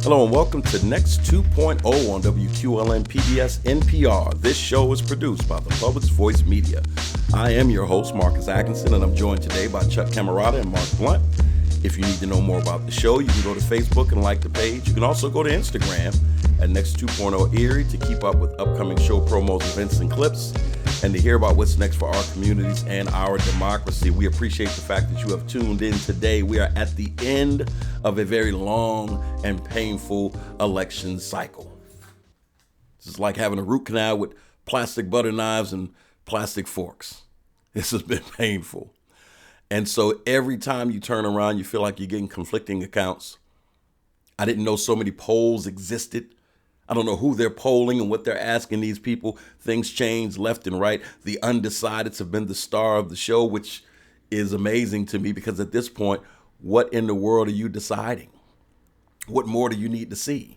Hello and welcome to Next 2.0 on WQLN PBS NPR. This show is produced by the Public's Voice Media. I am your host, Marcus Atkinson, and I'm joined today by Chuck Camarata and Marc Blunt. If you need to know more about the show, you can go to Facebook and like the page. You can also go to Instagram at Next 2.0 Erie to keep up with upcoming show promos, events, and clips, and to hear about what's next for our communities and our democracy. We appreciate the fact that you have tuned in today. We are at the end of a very long and painful election cycle. This is like having a root canal with plastic butter knives and plastic forks. This has been painful. And so every time you turn around, you feel like you're getting conflicting accounts. I didn't know so many polls existed. I don't know who they're polling and what they're asking these people. Things change left and right. The undecideds have been the star of the show, which is amazing to me because at this point, what in the world are you deciding? What more do you need to see?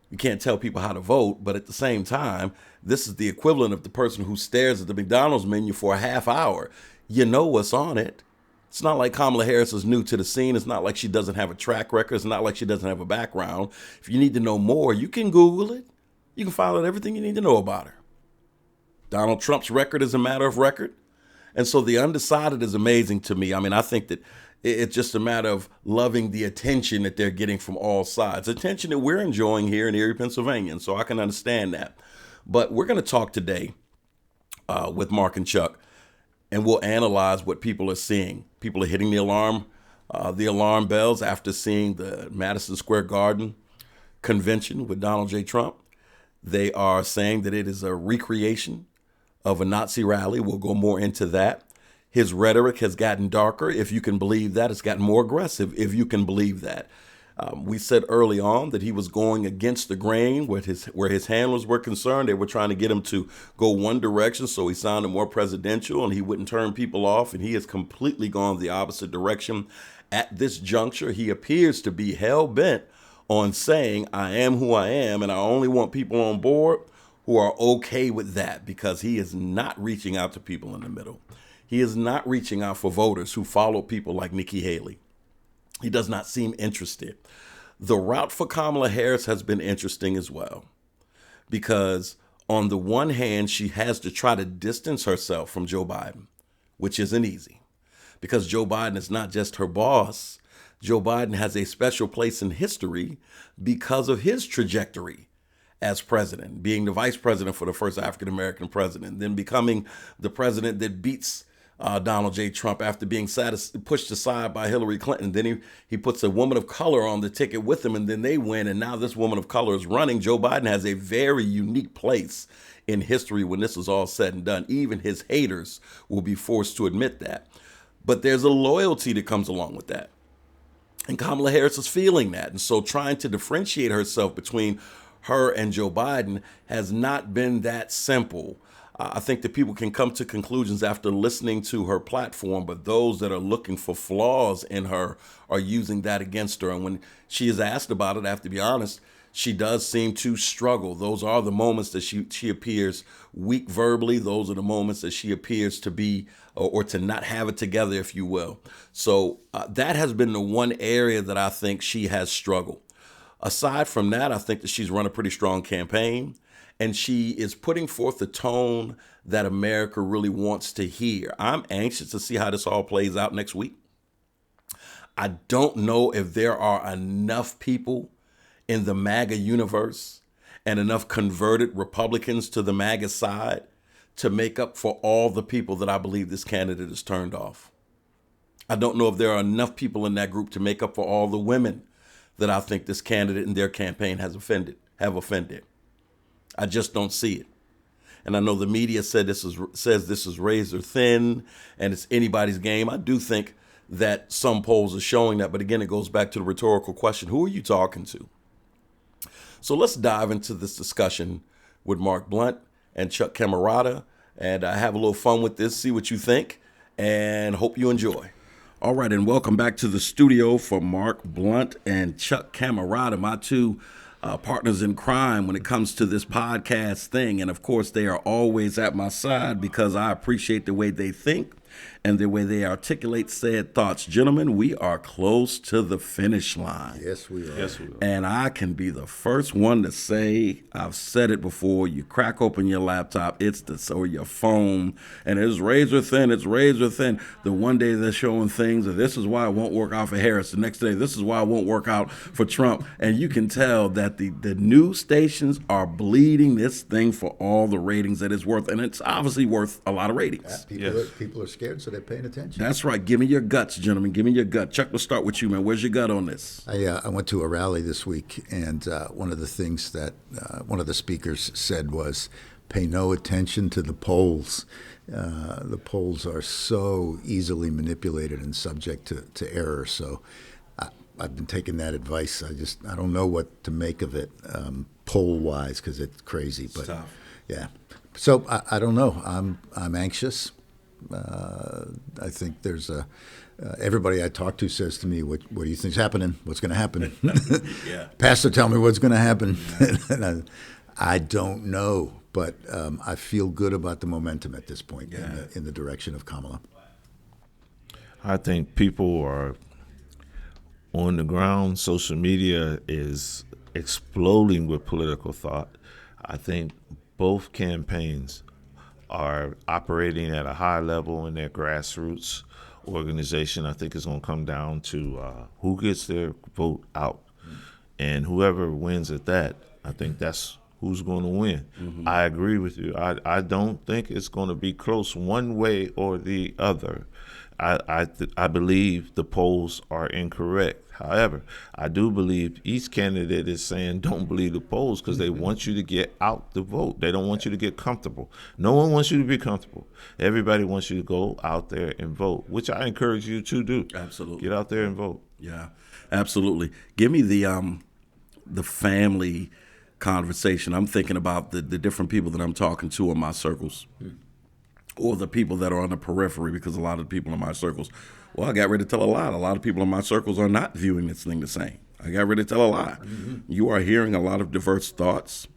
You can't tell people how to vote, but at the same time, this is the equivalent of the person who stares at the McDonald's menu for a half hour. You know what's on it. It's not like Kamala Harris is new to the scene. It's not like she doesn't have a track record. It's not like she doesn't have a background. If you need to know more, you can Google it. You can find out everything you need to know about her. Donald Trump's record is a matter of record. And so the undecided is amazing to me. I mean, I think that it's just a matter of loving the attention that they're getting from all sides. Attention that we're enjoying here in Erie, Pennsylvania. And so I can understand that. But we're going to talk today with Marc and Chuck. And we'll analyze what people are seeing. People are hitting the alarm bells after seeing the Madison Square Garden convention with Donald J. Trump. They are saying that it is a recreation of a Nazi rally. We'll go more into that. His rhetoric has gotten darker, if you can believe that. It's gotten more aggressive, if you can believe that. We said early on that he was going against the grain where his handlers were concerned. They were trying to get him to go one direction so he sounded more presidential and he wouldn't turn people off. And he has completely gone the opposite direction. At this juncture, he appears to be hell-bent on saying, I am who I am, and I only want people on board who are okay with that, because he is not reaching out to people in the middle. He is not reaching out for voters who follow people like Nikki Haley. He does not seem interested. The route for Kamala Harris has been interesting as well, because on the one hand, she has to try to distance herself from Joe Biden, which isn't easy, because Joe Biden is not just her boss. Joe Biden has a special place in history because of his trajectory as president, being the vice president for the first African-American president, then becoming the president that beats Donald J. Trump after being pushed aside by Hillary Clinton. Then he puts a woman of color on the ticket with him, and then they win. And now this woman of color is running. Joe Biden has a very unique place in history when this is all said and done. Even his haters will be forced to admit that. But there's a loyalty that comes along with that. And Kamala Harris is feeling that. And so trying to differentiate herself between her and Joe Biden has not been that simple. I think that people can come to conclusions after listening to her platform, but those that are looking for flaws in her are using that against her. And when she is asked about it, I have to be honest, she does seem to struggle. Those are the moments that she appears weak verbally. Those are the moments that she appears to be or to not have it together, if you will. So that has been the one area that I think she has struggled. Aside from that, I think that she's run a pretty strong campaign. And she is putting forth the tone that America really wants to hear. I'm anxious to see how this all plays out next week. I don't know if there are enough people in the MAGA universe and enough converted Republicans to the MAGA side to make up for all the people that I believe this candidate has turned off. I don't know if there are enough people in that group to make up for all the women that I think this candidate and their campaign have offended. I just don't see it. And I know the media says this is razor thin and it's anybody's game. I do think that some polls are showing that. But again, it goes back to the rhetorical question, who are you talking to? So let's dive into this discussion with Marc Blunt and Chuck Camarata and have a little fun with this, see what you think, and hope you enjoy. All right, and welcome back to the studio for Marc Blunt and Chuck Camarata, my two partners in crime when it comes to this podcast thing. And of course, they are always at my side because I appreciate the way they think and the way they articulate said thoughts. Gentlemen, we are close to the finish line. Yes, we are. Yes, we will. And I can be the first one to say, I've said it before, you crack open your laptop, or your phone, and it's razor thin, The one day they're showing things, and this is why it won't work out for Harris. The next day, this is why it won't work out for Trump. And you can tell that the news stations are bleeding this thing for all the ratings that it's worth. And it's obviously worth a lot of ratings. People are scared, so they're paying attention. That's right. Give me your guts, gentlemen. Give me your gut. Chuck, we'll start with you, man. Where's your gut on this? I went to a rally this week, and one of the things that one of the speakers said was, pay no attention to the polls. The polls are so easily manipulated and subject to error. So I've been taking that advice. I don't know what to make of it poll-wise, because it's crazy. But tough. Yeah. So I don't know. I'm anxious. I think there's everybody I talk to says to me, what do you think's happening? What's going to happen? Yeah. Pastor, tell me what's going to happen. And I don't know, but I feel good about the momentum at this point in the direction of Kamala. I think people are on the ground. Social media is exploding with political thought. I think both campaigns are operating at a high level in their grassroots organization. I think it's going to come down to who gets their vote out. And whoever wins at that, I think that's who's going to win. Mm-hmm. I agree with you. I don't think it's going to be close one way or the other. I believe the polls are incorrect. However, I do believe each candidate is saying don't believe the polls because they want you to get out the vote. They don't want you to get comfortable. No one wants you to be comfortable. Everybody wants you to go out there and vote, which I encourage you to do. Absolutely. Get out there and vote. Yeah, absolutely. Give me the family conversation. I'm thinking about the different people that I'm talking to in my circles. Or the people that are on the periphery, because a lot of the people in my circles, well, I got ready to tell a lie. A lot of people in my circles are not viewing this thing the same. I got ready to tell a lie. Mm-hmm. You are hearing a lot of diverse thoughts.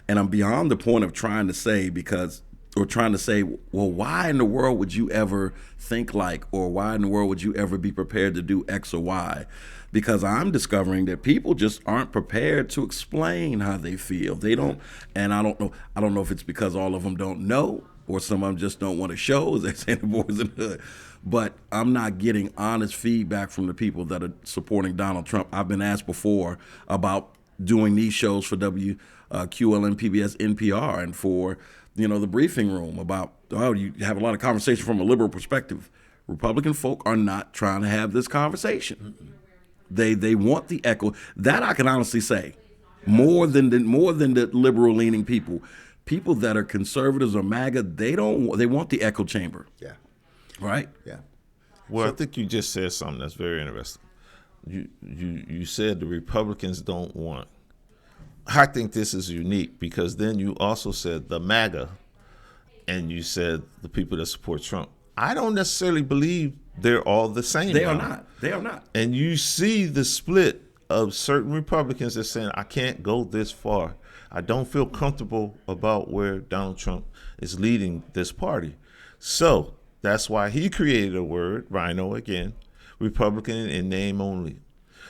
And I'm beyond the point of trying to say, well, why in the world would you ever think like, or why in the world would you ever be prepared to do X or Y? Because I'm discovering that people just aren't prepared to explain how they feel. They don't, and I don't know if it's because all of them don't know, or some of them just don't want to show, as they say the boys in the hood. But I'm not getting honest feedback from the people that are supporting Donald Trump. I've been asked before about doing these shows for WQLN, PBS, NPR, and for the briefing room about, you have a lot of conversation from a liberal perspective. Republican folk are not trying to have this conversation. Mm-mm. They want the echo. That I can honestly say, more than the liberal leaning people. People that are conservatives or MAGA, they want the echo chamber. Yeah. Right? Yeah. Well, I think you just said something that's very interesting. You said the Republicans don't want. I think this is unique because then you also said the MAGA and you said the people that support Trump. I don't necessarily believe they're all the same. They are not. They are not. And you see the split of certain Republicans that saying, I can't go this far. I don't feel comfortable about where Donald Trump is leading this party. So that's why he created a word, Rhino again, Republican in name only.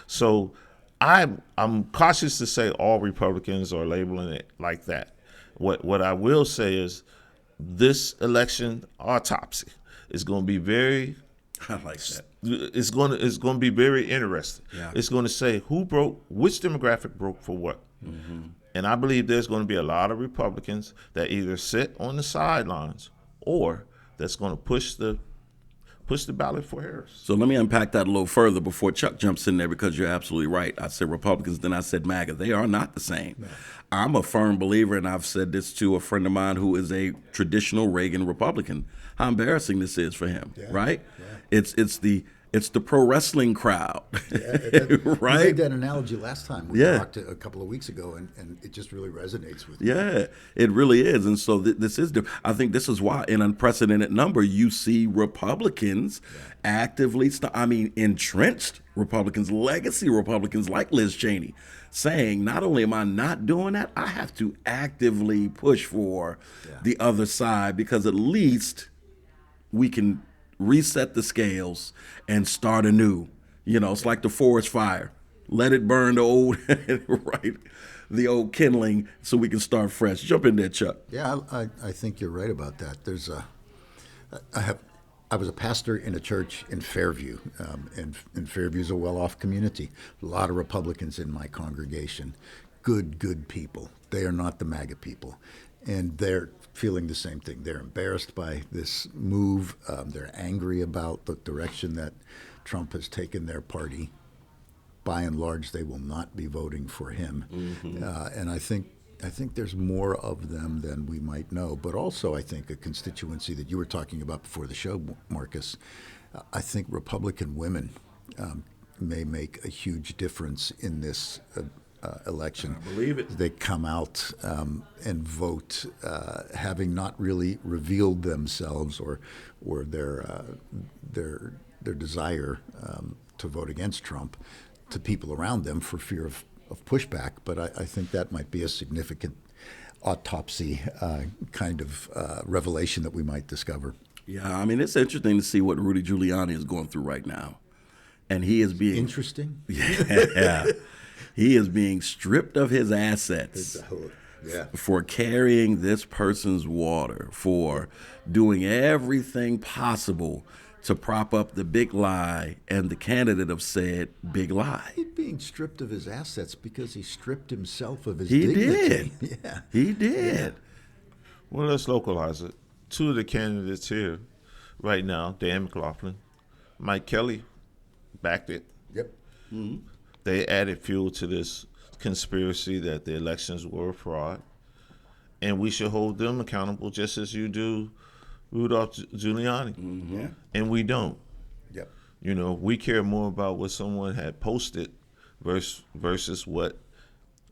So I'm cautious to say all Republicans are labeling it like that. What I will say is this election autopsy is going to be very. I like that. It's going to be very interesting. Yeah. It's going to say who broke, which demographic broke for what. Mm-hmm. And I believe there's going to be a lot of Republicans that either sit on the sidelines or that's going to push the ballot for Harris. So let me unpack that a little further before Chuck jumps in there, because you're absolutely right. I said Republicans, then I said MAGA. They are not the same. No. I'm a firm believer, and I've said this to a friend of mine who is a traditional Reagan Republican, how embarrassing this is for him, right? Yeah. It's the pro wrestling crowd, right? You made that analogy last time we talked a couple of weeks ago, and it just really resonates with me. Yeah, it really is. And so this is I think this is why in unprecedented number you see Republicans actively, entrenched Republicans, legacy Republicans like Liz Cheney, saying not only am I not doing that, I have to actively push for the other side, because at least we can reset the scales and start anew. It's like the forest fire. Let it burn the old, right, the old kindling, so we can start fresh. Jump in there, Chuck. Yeah, I think you're right about that. I was a pastor in a church in Fairview, and Fairview's a well-off community. A lot of Republicans in my congregation. Good people. They are not the MAGA people. And they're feeling the same thing. They're embarrassed by this move. They're angry about the direction that Trump has taken their party. By and large, they will not be voting for him. Mm-hmm. And I think there's more of them than we might know. But also, I think a constituency that you were talking about before the show, Marcus, I think Republican women may make a huge difference in this election. I believe it. They come out and vote, having not really revealed themselves or their desire to vote against Trump to people around them for fear of pushback. But I think that might be a significant autopsy kind of revelation that we might discover. Yeah, I mean, it's interesting to see what Rudy Giuliani is going through right now. And he is being... Interesting? Yeah. He is being stripped of his assets for carrying this person's water, for doing everything possible to prop up the big lie, and the candidate have said big lie. He's being stripped of his assets because he stripped himself of his dignity. Did. Yeah. He did. Yeah. Well, let's localize it. Two of the candidates here right now, Dan McLaughlin, Mike Kelly, backed it. Yep. Mm-hmm. They added fuel to this conspiracy that the elections were a fraud, and we should hold them accountable just as you do Rudolph Giuliani. Mm-hmm. And we don't. Yep. We care more about what someone had posted versus what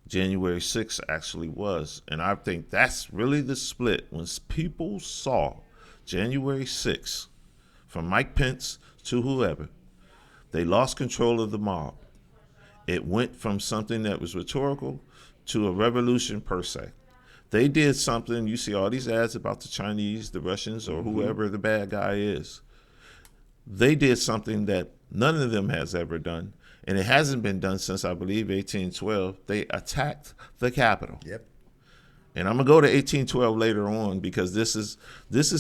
January 6th actually was. And I think that's really the split. When people saw January 6th, from Mike Pence to whoever, they lost control of the mob. It went from something that was rhetorical to a revolution per se. They did something. You see all these ads about the Chinese, the Russians, or whoever the bad guy is. They did something that none of them has ever done, and it hasn't been done since, I believe, 1812. They attacked the Capitol. Yep. And I'm gonna go to 1812 later on because this is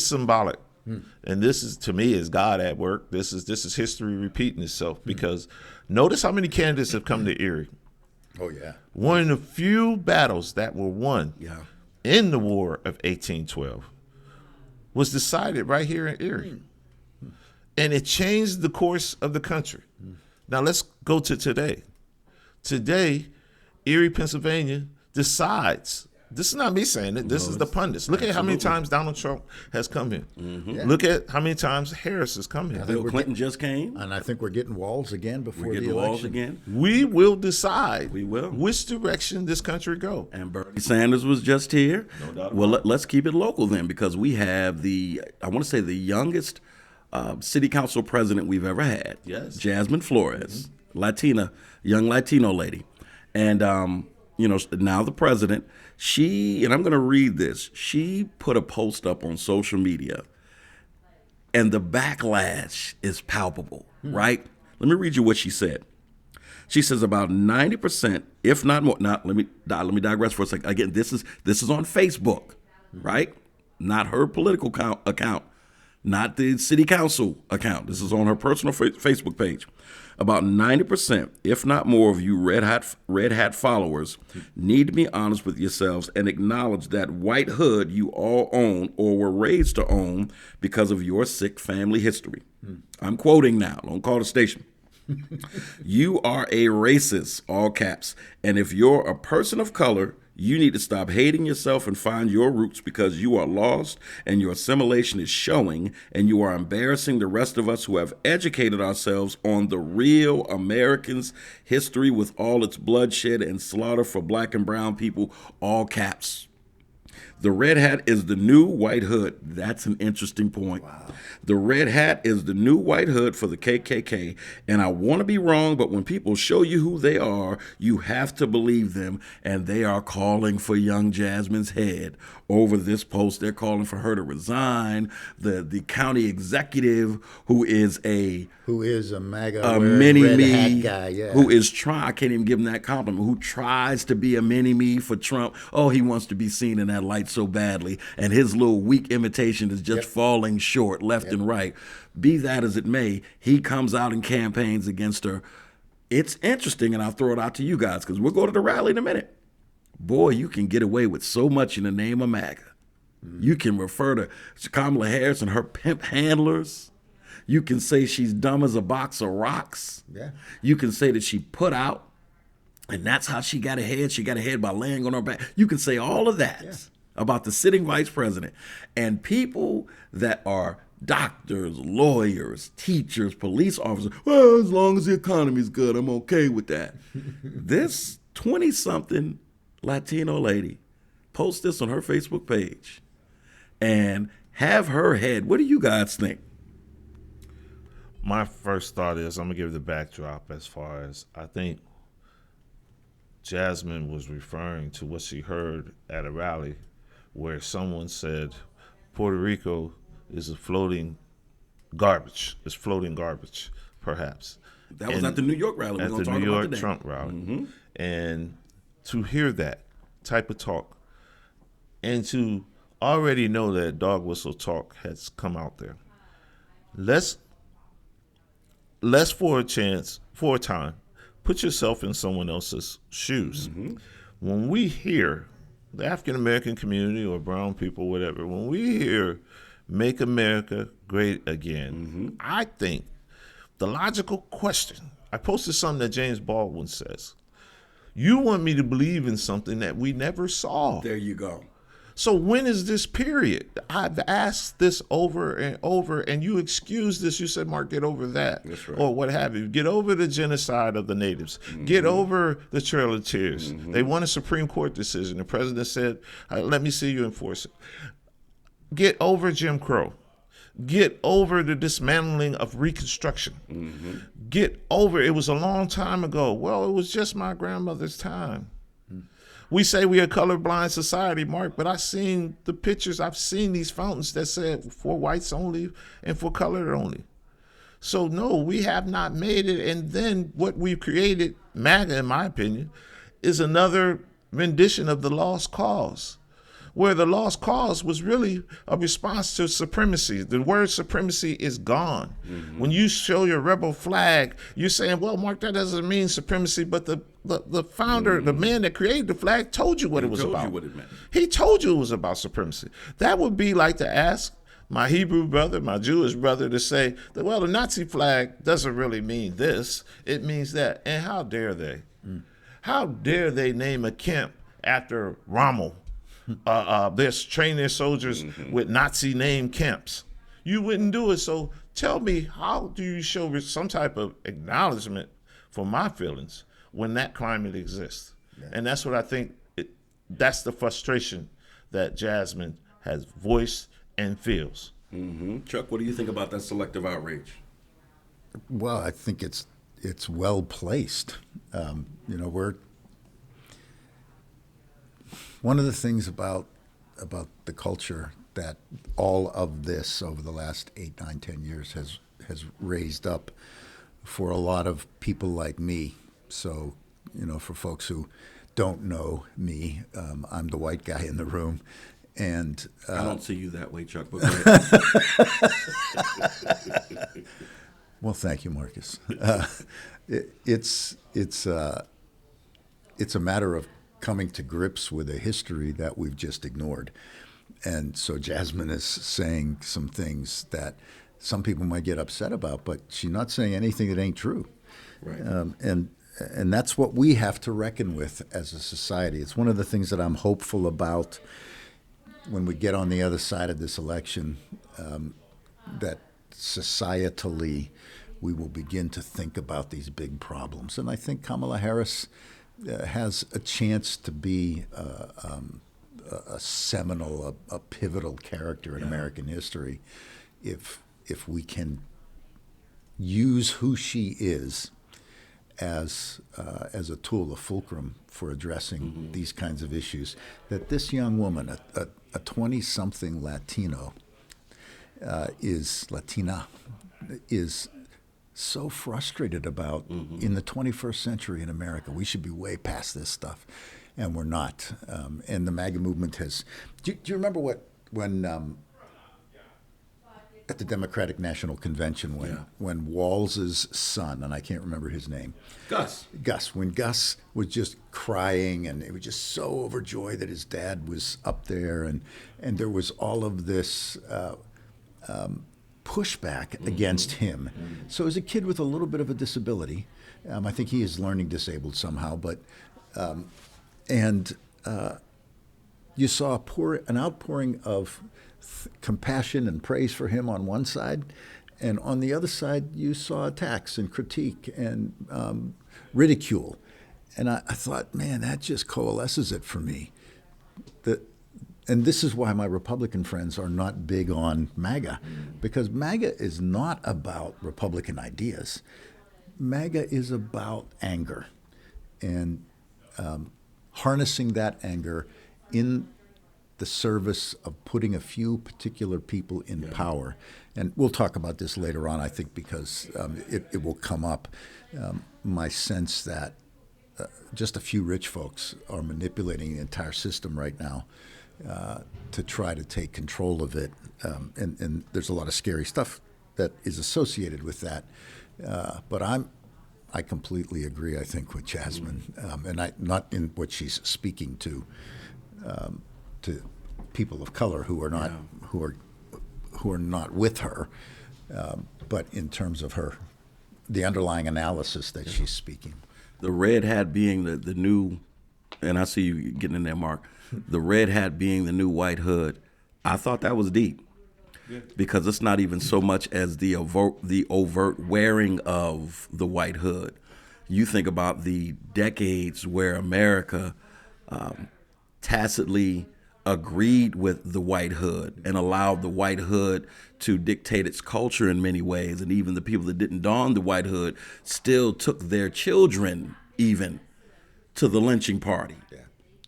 symbolic, and this is, to me, is God at work. This is history repeating itself because notice how many candidates have come to Erie. Oh yeah. One of the few battles that were won in the War of 1812 was decided right here in Erie. And it changed the course of the country. Now let's go to today. Today, Erie, Pennsylvania decides. This is not me saying it. This is the pundits. Look at how many times Donald Trump has come here. Mm-hmm. Yeah. Look at how many times Harris has come here. Bill Clinton just came. And I think we're getting Walz again before the election. Walz again. We will decide which direction this country go. And Bernie Sanders was just here. No doubt. Well, let's keep it local then, because we have the youngest city council president we've ever had. Yes. Jasmine Flores, young Latino lady. And, now the president, and I'm going to read this, she put a post up on social media, and the backlash is palpable, right? Let me read you what she said. She says about 90%, if not more. Now, let me digress for a second. Again, this is on Facebook, right? Not her political account, not the city council account. This is on her personal Facebook page. About 90%, if not more, of you red hat followers need to be honest with yourselves and acknowledge that white hood you all own or were raised to own because of your sick family history. I'm quoting now. Don't call the station. You are a racist, all caps. And if you're a person of color, you need to stop hating yourself and find your roots, because you are lost and your assimilation is showing, and you are embarrassing the rest of us who have educated ourselves on the real Americans' history with all its bloodshed and slaughter for black and brown people, all caps. The red hat is the new white hood. That's an interesting point. Wow. The red hat is the new white hood for the KKK. And I want to be wrong, but when people show you who they are, you have to believe them. And they are calling for young Jasmine's head over this post. They're calling for her to resign. The county executive, who is a MAGA mini-me hat guy, yeah. who is trying, I can't even give him that compliment, who tries to be a mini-me for Trump. Oh, he wants to be seen in that light so badly, and his little weak imitation is just falling short left and right. Be that as it may, he comes out and campaigns against her. It's interesting, and I'll throw it out to you guys, because we'll go to the rally in a minute. Boy, you can get away with so much in the name of MAGA. You can refer to Kamala Harris and her pimp handlers. You can say she's dumb as a box of rocks. Yeah. You can say that she put out, and that's how she got ahead. She got ahead by laying on her back. You can say all of that about the sitting vice president. And people that are doctors, lawyers, teachers, police officers, well, as long as the economy's good, I'm okay with that. This 20-something Latino lady posts this on her Facebook page and have her head. What do you guys think? My first thought is, I'm going to give the backdrop as far as I think Jasmine was referring to what she heard at a rally where someone said Puerto Rico is a floating garbage. It's floating garbage, perhaps. That was at the New York rally. At the New York Trump rally. Mm-hmm. And to hear that type of talk and to already know that dog whistle talk has come out there. Let's for a time, put yourself in someone else's shoes. Mm-hmm. When we hear the African-American community or brown people, whatever, when we hear Make America Great Again, I think the logical question, I posted something that James Baldwin says, you want me to believe in something that we never saw. There you go. So when is this period? I've asked this over and over, and you excuse this. You said, Mark, get over that. That's right. Or what have you. Get over the genocide of the natives. Get over the Trail of Tears. They want a Supreme Court decision. The president said, let me see you enforce it. Get over Jim Crow. Get over the dismantling of Reconstruction. Get over, it was a long time ago. Well, it was just my grandmother's time. We say we are a colorblind society, Mark, but I've seen the pictures. I've seen these fountains that said for whites only and for color only. So no, we have not made it. And then what we've created, MAGA, in my opinion, is another rendition of the lost cause, where the lost cause was really a response to supremacy. The word supremacy is gone. When you show your rebel flag, you're saying, well, Mark, that doesn't mean supremacy, but the founder, the man that created the flag, told you what it was about. Told you what it meant. He told you it was about supremacy. That would be like to ask my Hebrew brother, my Jewish brother, to say that, well, the Nazi flag doesn't really mean this. It means that. And how dare they? How dare they name a camp after Rommel? They're training their soldiers with Nazi name camps. You wouldn't do it. So tell me, how do you show some type of acknowledgement for my feelings when that climate exists? Yeah. And that's what I think, that's the frustration that Jasmine has voiced and feels. Chuck, what do you think about that selective outrage? Well, I think it's well placed. One of the things about the culture that all of this over the last 8, 9, 10 years has raised up for a lot of people like me. So, for folks who don't know me, I'm the white guy in the room. And I don't see you that way, Chuck, but go ahead. Well, thank you, Marcus. It's a matter of coming to grips with a history that we've just ignored. And so Jasmine is saying some things that some people might get upset about, but she's not saying anything that ain't true. Right. And that's what we have to reckon with as a society. It's one of the things that I'm hopeful about when we get on the other side of this election, that societally we will begin to think about these big problems. And I think Kamala Harris has a chance to be a seminal, a pivotal character in American history. If we can use who she is as a tool, a fulcrum for addressing these kinds of issues, that this young woman, a 20-something Latina, is so frustrated about in the 21st century in America. We should be way past this stuff, and we're not. And the MAGA movement has. Do you remember when at the Democratic National Convention when Walls's son, and I can't remember his name, when Gus was just crying and he was just so overjoyed that his dad was up there, and there was all of this pushback against him. So as a kid with a little bit of a disability, I think he is learning disabled somehow, but you saw an outpouring of compassion and praise for him on one side, and on the other side you saw attacks and critique and ridicule. And I thought, man, that just coalesces it for me. And this is why my Republican friends are not big on MAGA, because MAGA is not about Republican ideas. MAGA is about anger, and harnessing that anger in the service of putting a few particular people in power. And we'll talk about this later on, I think, because it will come up. My sense that just a few rich folks are manipulating the entire system right now to try to take control of it. And there's a lot of scary stuff that is associated with that. But I completely agree, I think, with Jasmine, and not in what she's speaking to people of color who are not with her, but in terms of the underlying analysis that she's speaking. The red hat being the new, and I see you getting in there, Mark. The red hat being the new white hood. I thought that was deep, because it's not even so much as the overt wearing of the white hood. You think about the decades where America tacitly agreed with the white hood and allowed the white hood to dictate its culture in many ways. And even the people that didn't don the white hood still took their children even to the lynching party. Yeah.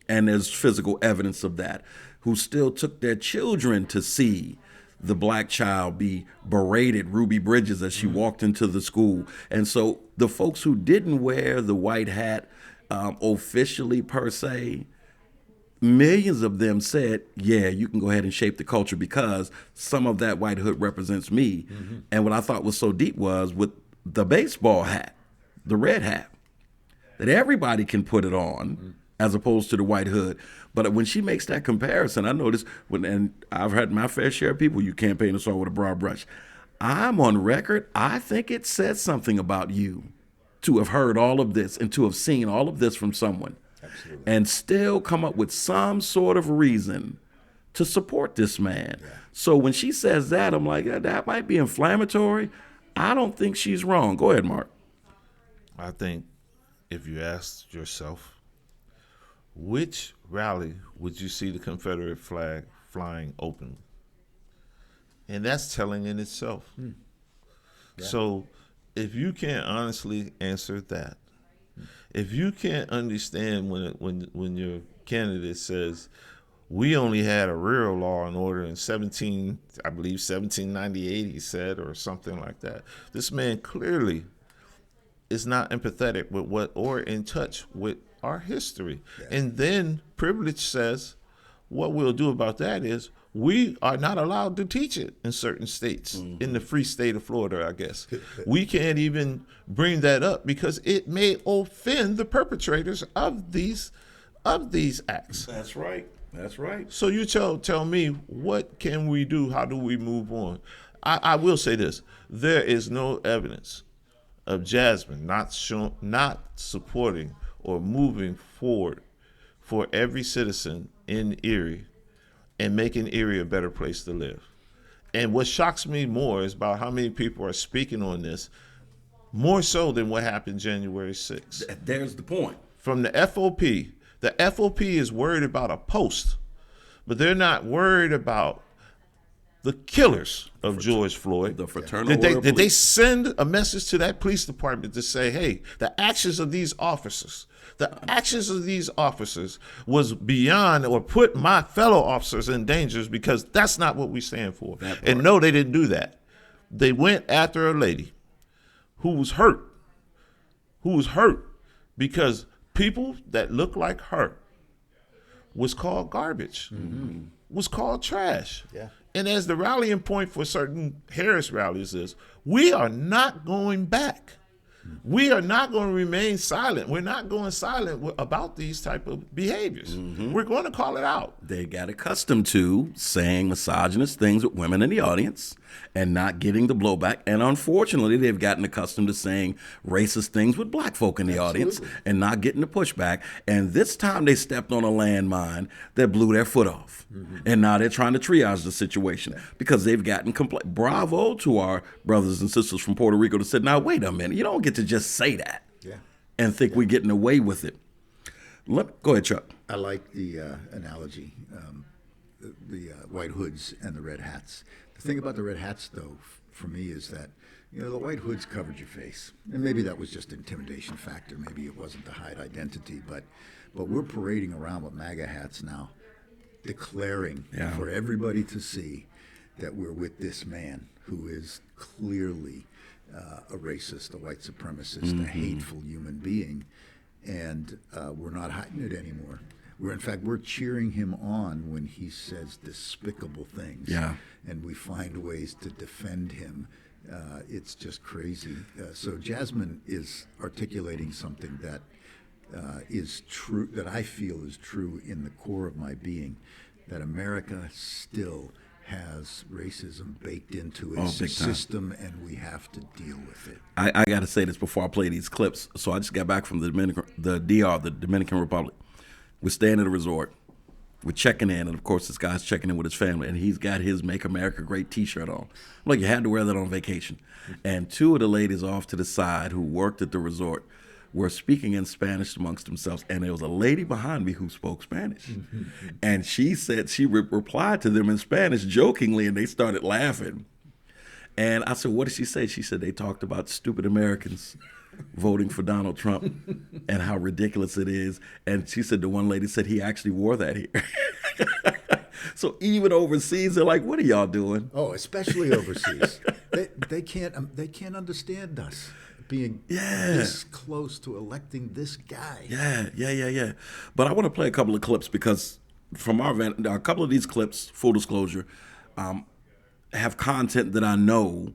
And there's physical evidence of that, who still took their children to see the black child be berated, Ruby Bridges, as she walked into the school. And so the folks who didn't wear the white hat officially per se, millions of them said, yeah, you can go ahead and shape the culture because some of that white hood represents me. And what I thought was so deep was with the baseball hat, the red hat, that everybody can put it on as opposed to the white hood. But when she makes that comparison, I noticed, and I've had my fair share of people, you campaign us all with a broad brush. I'm on record. I think it says something about you to have heard all of this and to have seen all of this from someone. Absolutely. And still come up with some sort of reason to support this man. Yeah. So when she says that, I'm like, that might be inflammatory. I don't think she's wrong. Go ahead, Mark. I think if you asked yourself, which rally would you see the Confederate flag flying open? And that's telling in itself. Yeah. So if you can't honestly answer that, if you can't understand when your candidate says, we only had a real law and order in 1798, he said, or something like that. This man clearly is not empathetic with or in touch with our history. Yes. And then privilege says, what we'll do about that is we are not allowed to teach it in certain states, in the free state of Florida, I guess. We can't even bring that up because it may offend the perpetrators of these acts. That's right. That's right. So you tell me, what can we do? How do we move on? I will say this. There is no evidence of Jasmine not supporting or moving forward for every citizen in Erie and making Erie a better place to live. And what shocks me more is about how many people are speaking on this, more so than what happened January 6th. There's the point. From the FOP is worried about a post but they're not worried about the killers of George Floyd. The fraternal Did order of they police. send a message to that police department to say, hey, the actions of these officers was beyond or put my fellow officers in danger, because that's not what we stand for. And no, they didn't do that. They went after a lady who was hurt because people that look like her was called garbage, was called trash. Yeah. And as the rallying point for certain Harris rallies is, we are not going back. We are not going to remain silent. We're not going silent about these type of behaviors. We're going to call it out. They got accustomed to saying misogynist things with women in the audience and not getting the blowback. And unfortunately, they've gotten accustomed to saying racist things with black folk in the audience and not getting the pushback. And this time they stepped on a landmine that blew their foot off. And now they're trying to triage the situation because they've gotten Bravo to our brothers and sisters from Puerto Rico that said, now, wait a minute, you don't get to just say that and think we're getting away with it. Go ahead, Chuck. I like the analogy, the white hoods and the red hats. The thing about the red hats, though, for me, is that the white hoods covered your face, and maybe that was just intimidation factor. Maybe it wasn't to hide identity, but we're parading around with MAGA hats now, declaring for everybody to see that we're with this man who is clearly a racist, a white supremacist, a hateful human being, and we're not hiding it anymore. We're cheering him on when he says despicable things, and we find ways to defend him. It's just crazy. So Jasmine is articulating something that is true, that I feel is true in the core of my being, that America still has racism baked into its system, and we have to deal with it. I got to say this before I play these clips. So I just got back from the Dominican Republic. We're staying at a resort. We're checking in, and of course this guy's checking in with his family, and he's got his Make America Great t-shirt on. I'm like, you had to wear that on vacation. And two of the ladies off to the side who worked at the resort were speaking in Spanish amongst themselves, and there was a lady behind me who spoke Spanish. And she said, she replied to them in Spanish jokingly, and they started laughing. And I said, what did she say? She said they talked about stupid Americans voting for Donald Trump and how ridiculous it is. And she said the one lady said he actually wore that here. So even overseas, they're like, what are y'all doing? Oh, especially overseas. They can't understand us being this close to electing this guy. Yeah. But I want to play a couple of clips because from our event, a couple of these clips, full disclosure, have content that I know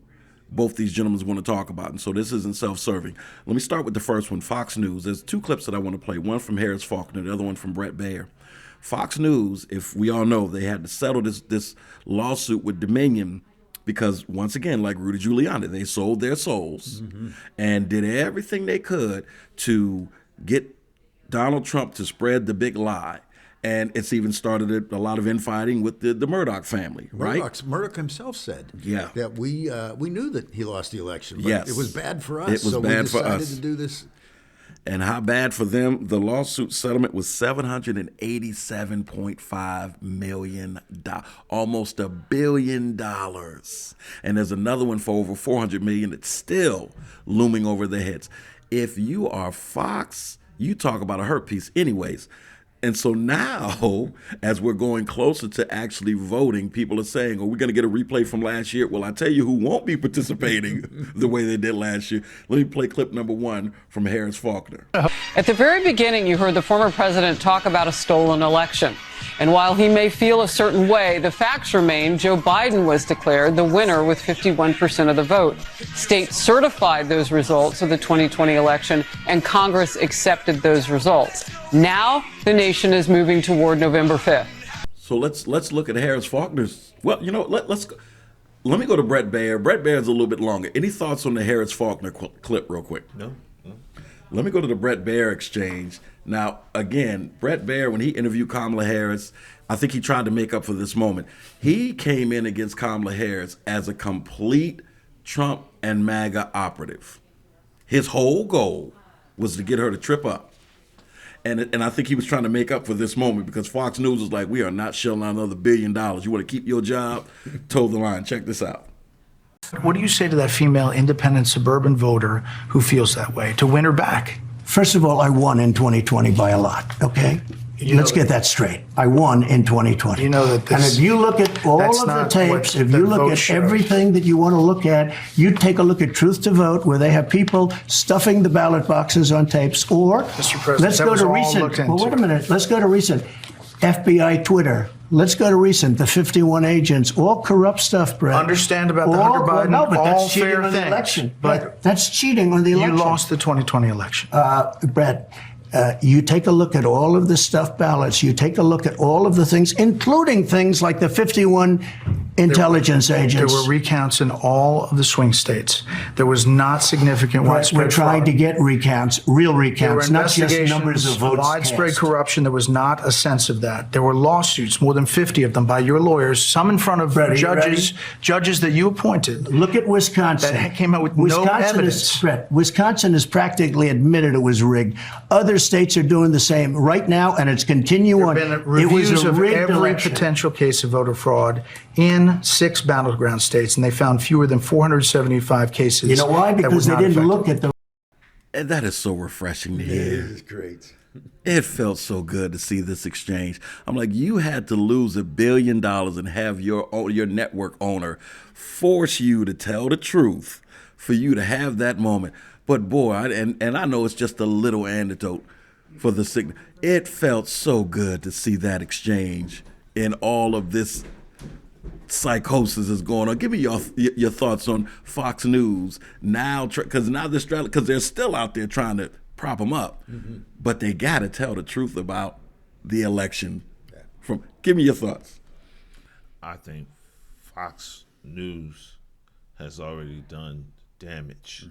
both these gentlemen want to talk about. And so this isn't self-serving. Let me start with the first one, Fox News. There's two clips that I want to play, one from Harris Faulkner, the other one from Brett Baer. Fox News, if we all know, they had to settle this lawsuit with Dominion because, once again, like Rudy Giuliani, they sold their souls and did everything they could to get Donald Trump to spread the big lie. And it's even started a lot of infighting with the Murdoch family, right? Murdoch himself said that we knew that he lost the election, but it was bad for us. It was bad for us. So we decided to do this. And how bad for them? The lawsuit settlement was $787.5 million, almost $1 billion. And there's another one for over $400 million that's still looming over their heads. If you are Fox, you talk about a hurt piece anyways. And so now, as we're going closer to actually voting, people are saying, are we going to get a replay from last year? Well, I tell you who won't be participating the way they did last year. Let me play clip number one from Harris Faulkner. At the very beginning, you heard the former president talk about a stolen election. And while he may feel a certain way, the facts remain Joe Biden was declared the winner with 51% of the vote. States certified those results of the 2020 election, and Congress accepted those results. Now, the nation is moving toward November 5th. So let's look at Harris Faulkner's. Well, let's go. Let me go to Brett Baer. Brett Baer's a little bit longer. Any thoughts on the Harris Faulkner clip real quick? No. Let me go to the Brett Baer exchange. Now, again, Brett Baer, when he interviewed Kamala Harris, I think he tried to make up for this moment. He came in against Kamala Harris as a complete Trump and MAGA operative. His whole goal was to get her to trip up. And I think he was trying to make up for this moment because Fox News was like, we are not shelling out another $1 billion. You want to keep your job? Toe the line. Check this out. What do you say to that female independent suburban voter who feels that way, to win her back? First of all, I won in 2020 by a lot, okay? Let's get that straight. I won in 2020. You know that this, and if you look at all of the tapes, if you look at everything that you want to look at, you take a look at Truth to Vote, where they have people stuffing the ballot boxes on tapes, or Mr. President, let's go to recent. Well, wait a minute. Let's go to recent. FBI Twitter. Let's go to recent. The 51 agents, all corrupt stuff, Brett. Understand about the Hunter Biden, no, but all that's cheating fair on the things. election. But that's cheating on the election. you lost the 2020 election. Brett, you take a look at all of the stuffed ballots. You take a look at all of the things, including things like the 51 intelligence agents. There were recounts in all of the swing states. There was not significant widespread We're trying fraud. to get recounts, real There were recounts, not just investigations, numbers of votes widespread cast. corruption. There was not a sense of that. There were lawsuits, more than 50 of them by your lawyers, some in front of judges that you appointed. Look at Wisconsin. That came out with no evidence. Wisconsin has practically admitted it was rigged. Other states are doing the same right now, and it's continuing on. There have been It was reviews a of rigged every election. potential case of voter fraud in 6 battleground states, and they found fewer than 475 cases. You know why? that Because were they not didn't affected. look at the. And that is so refreshing to hear. It is great. It felt so good to see this exchange. I'm like, you had to lose $1 billion and have your network owner force you to tell the truth for you to have that moment. But boy, and I know it's just a little anecdote for the sick. It felt so good to see that exchange in all of this psychosis is going on. Give me your thoughts on Fox News now, because now they're still out there trying to prop them up, but they got to tell the truth about the election. Give me your thoughts. I think Fox News has already done damage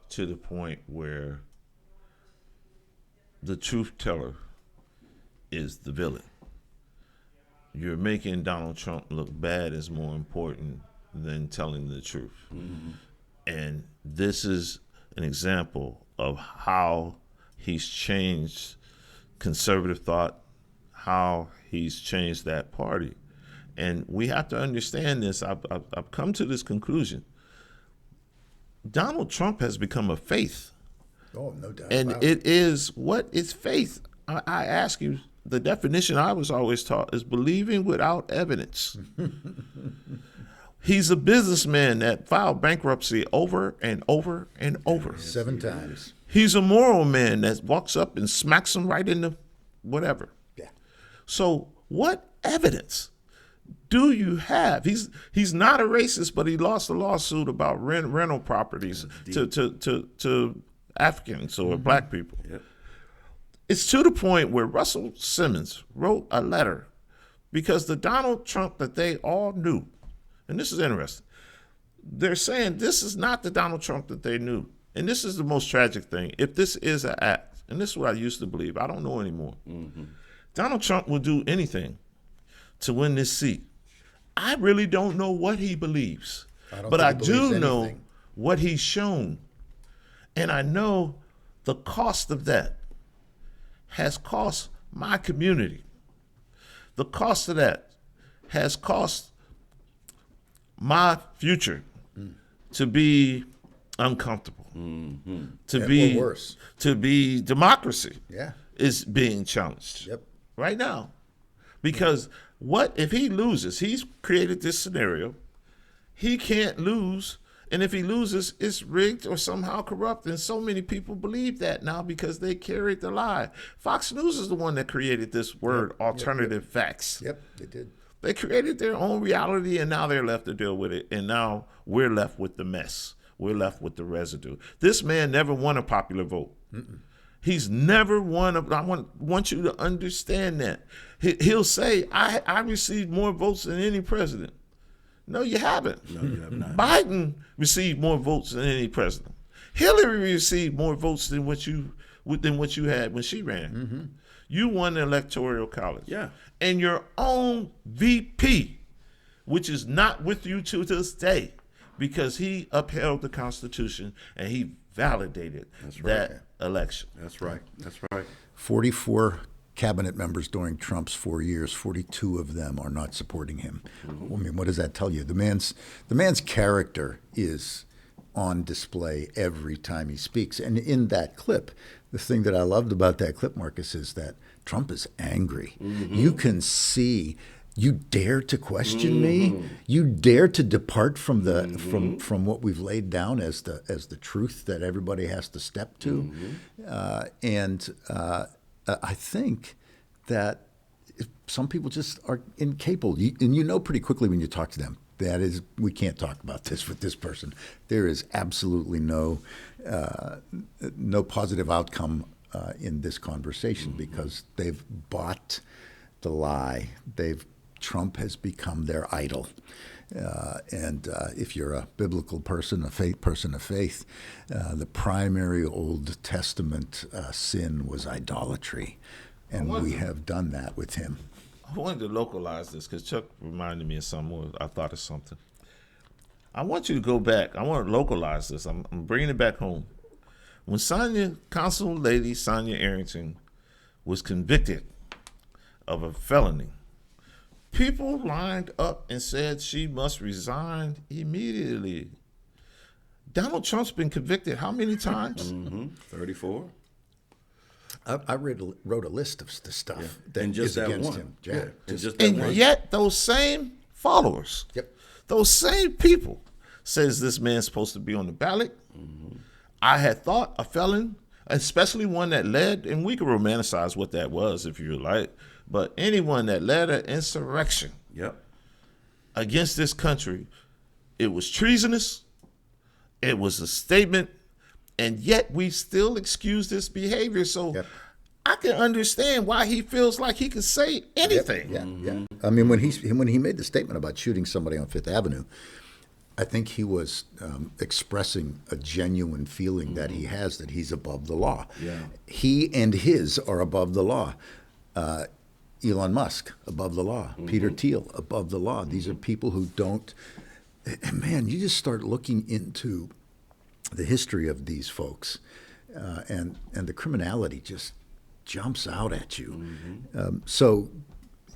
to the point where the truth teller is the villain. You're making Donald Trump look bad is more important than telling the truth. And this is an example of how he's changed conservative thought, how he's changed that party. And we have to understand this. I've come to this conclusion. Donald Trump has become a faith. Oh, no doubt. And about it is, what is faith? I ask you, the definition I was always taught is believing without evidence. He's a businessman that filed bankruptcy over and over and over. 7 times. He's a moral man that walks up and smacks him right in the whatever. Yeah. So what evidence do you have? He's not a racist, but he lost a lawsuit about rental properties to Africans or black people. Yep. It's to the point where Russell Simmons wrote a letter because the Donald Trump that they all knew, and this is interesting, they're saying this is not the Donald Trump that they knew. And this is the most tragic thing. If this is an act, and this is what I used to believe, I don't know anymore. Donald Trump will do anything to win this seat. I really don't know what he believes, but I do know what he's shown. And I know the cost of that has cost my community. The cost of that has cost my future to be uncomfortable, to be democracy is being challenged right now. Because what if he loses? He's created this scenario. He can't lose. And if he loses, it's rigged or somehow corrupt. And so many people believe that now because they carried the lie. Fox News is the one that created this word, alternative facts. Yep, they did. They created their own reality, and now they're left to deal with it. And now we're left with the mess. We're left with the residue. This man never won a popular vote. He's never won. I want you to understand that. He'll say, I received more votes than any president. No, you haven't. No, you have not. Biden received more votes than any president. Hillary received more votes than what you had when she ran. You won the Electoral College. Yeah. And your own VP, which is not with you to this day, because he upheld the Constitution and he validated that election. That's right. That's right. 44 cabinet members during Trump's 4 years, 42 of them are not supporting him. I mean, what does that tell you? The man's character is on display every time he speaks. And in that clip, the thing that I loved about that clip, Marcus, is that Trump is angry. You can see, you dare to question me? You dare to depart from the from what we've laid down as the truth that everybody has to step to? I think that some people just are incapable. And you know pretty quickly when you talk to them, that is, we can't talk about this with this person. There is absolutely no positive outcome in this conversation because they've bought the lie. Trump has become their idol. If you're a biblical person, a person of faith, the primary Old Testament sin was idolatry. And we have done that with him. I wanted to localize this because Chuck reminded me of something. I thought of something. I want you to go back. I want to localize this. I'm bringing it back home. When Consul Lady Sonia Arrington was convicted of a felony, people lined up and said she must resign immediately. Donald Trump's been convicted how many times? 34. I wrote a list of the stuff that and just is that against one. him. And yet those same followers, those same people, says this man's supposed to be on the ballot. I had thought a felon, especially one that led, and we can romanticize what that was if you like, but anyone that led an insurrection against this country, it was treasonous, it was a statement, and yet we still excuse this behavior. So I can understand why he feels like he can say anything. I mean, when he made the statement about shooting somebody on Fifth Avenue, I think he was expressing a genuine feeling that he has, that he's above the law. He and his are above the law. Elon Musk, above the law. Peter Thiel, above the law. These are people who don't... Man, you just start looking into the history of these folks, and the criminality just jumps out at you. So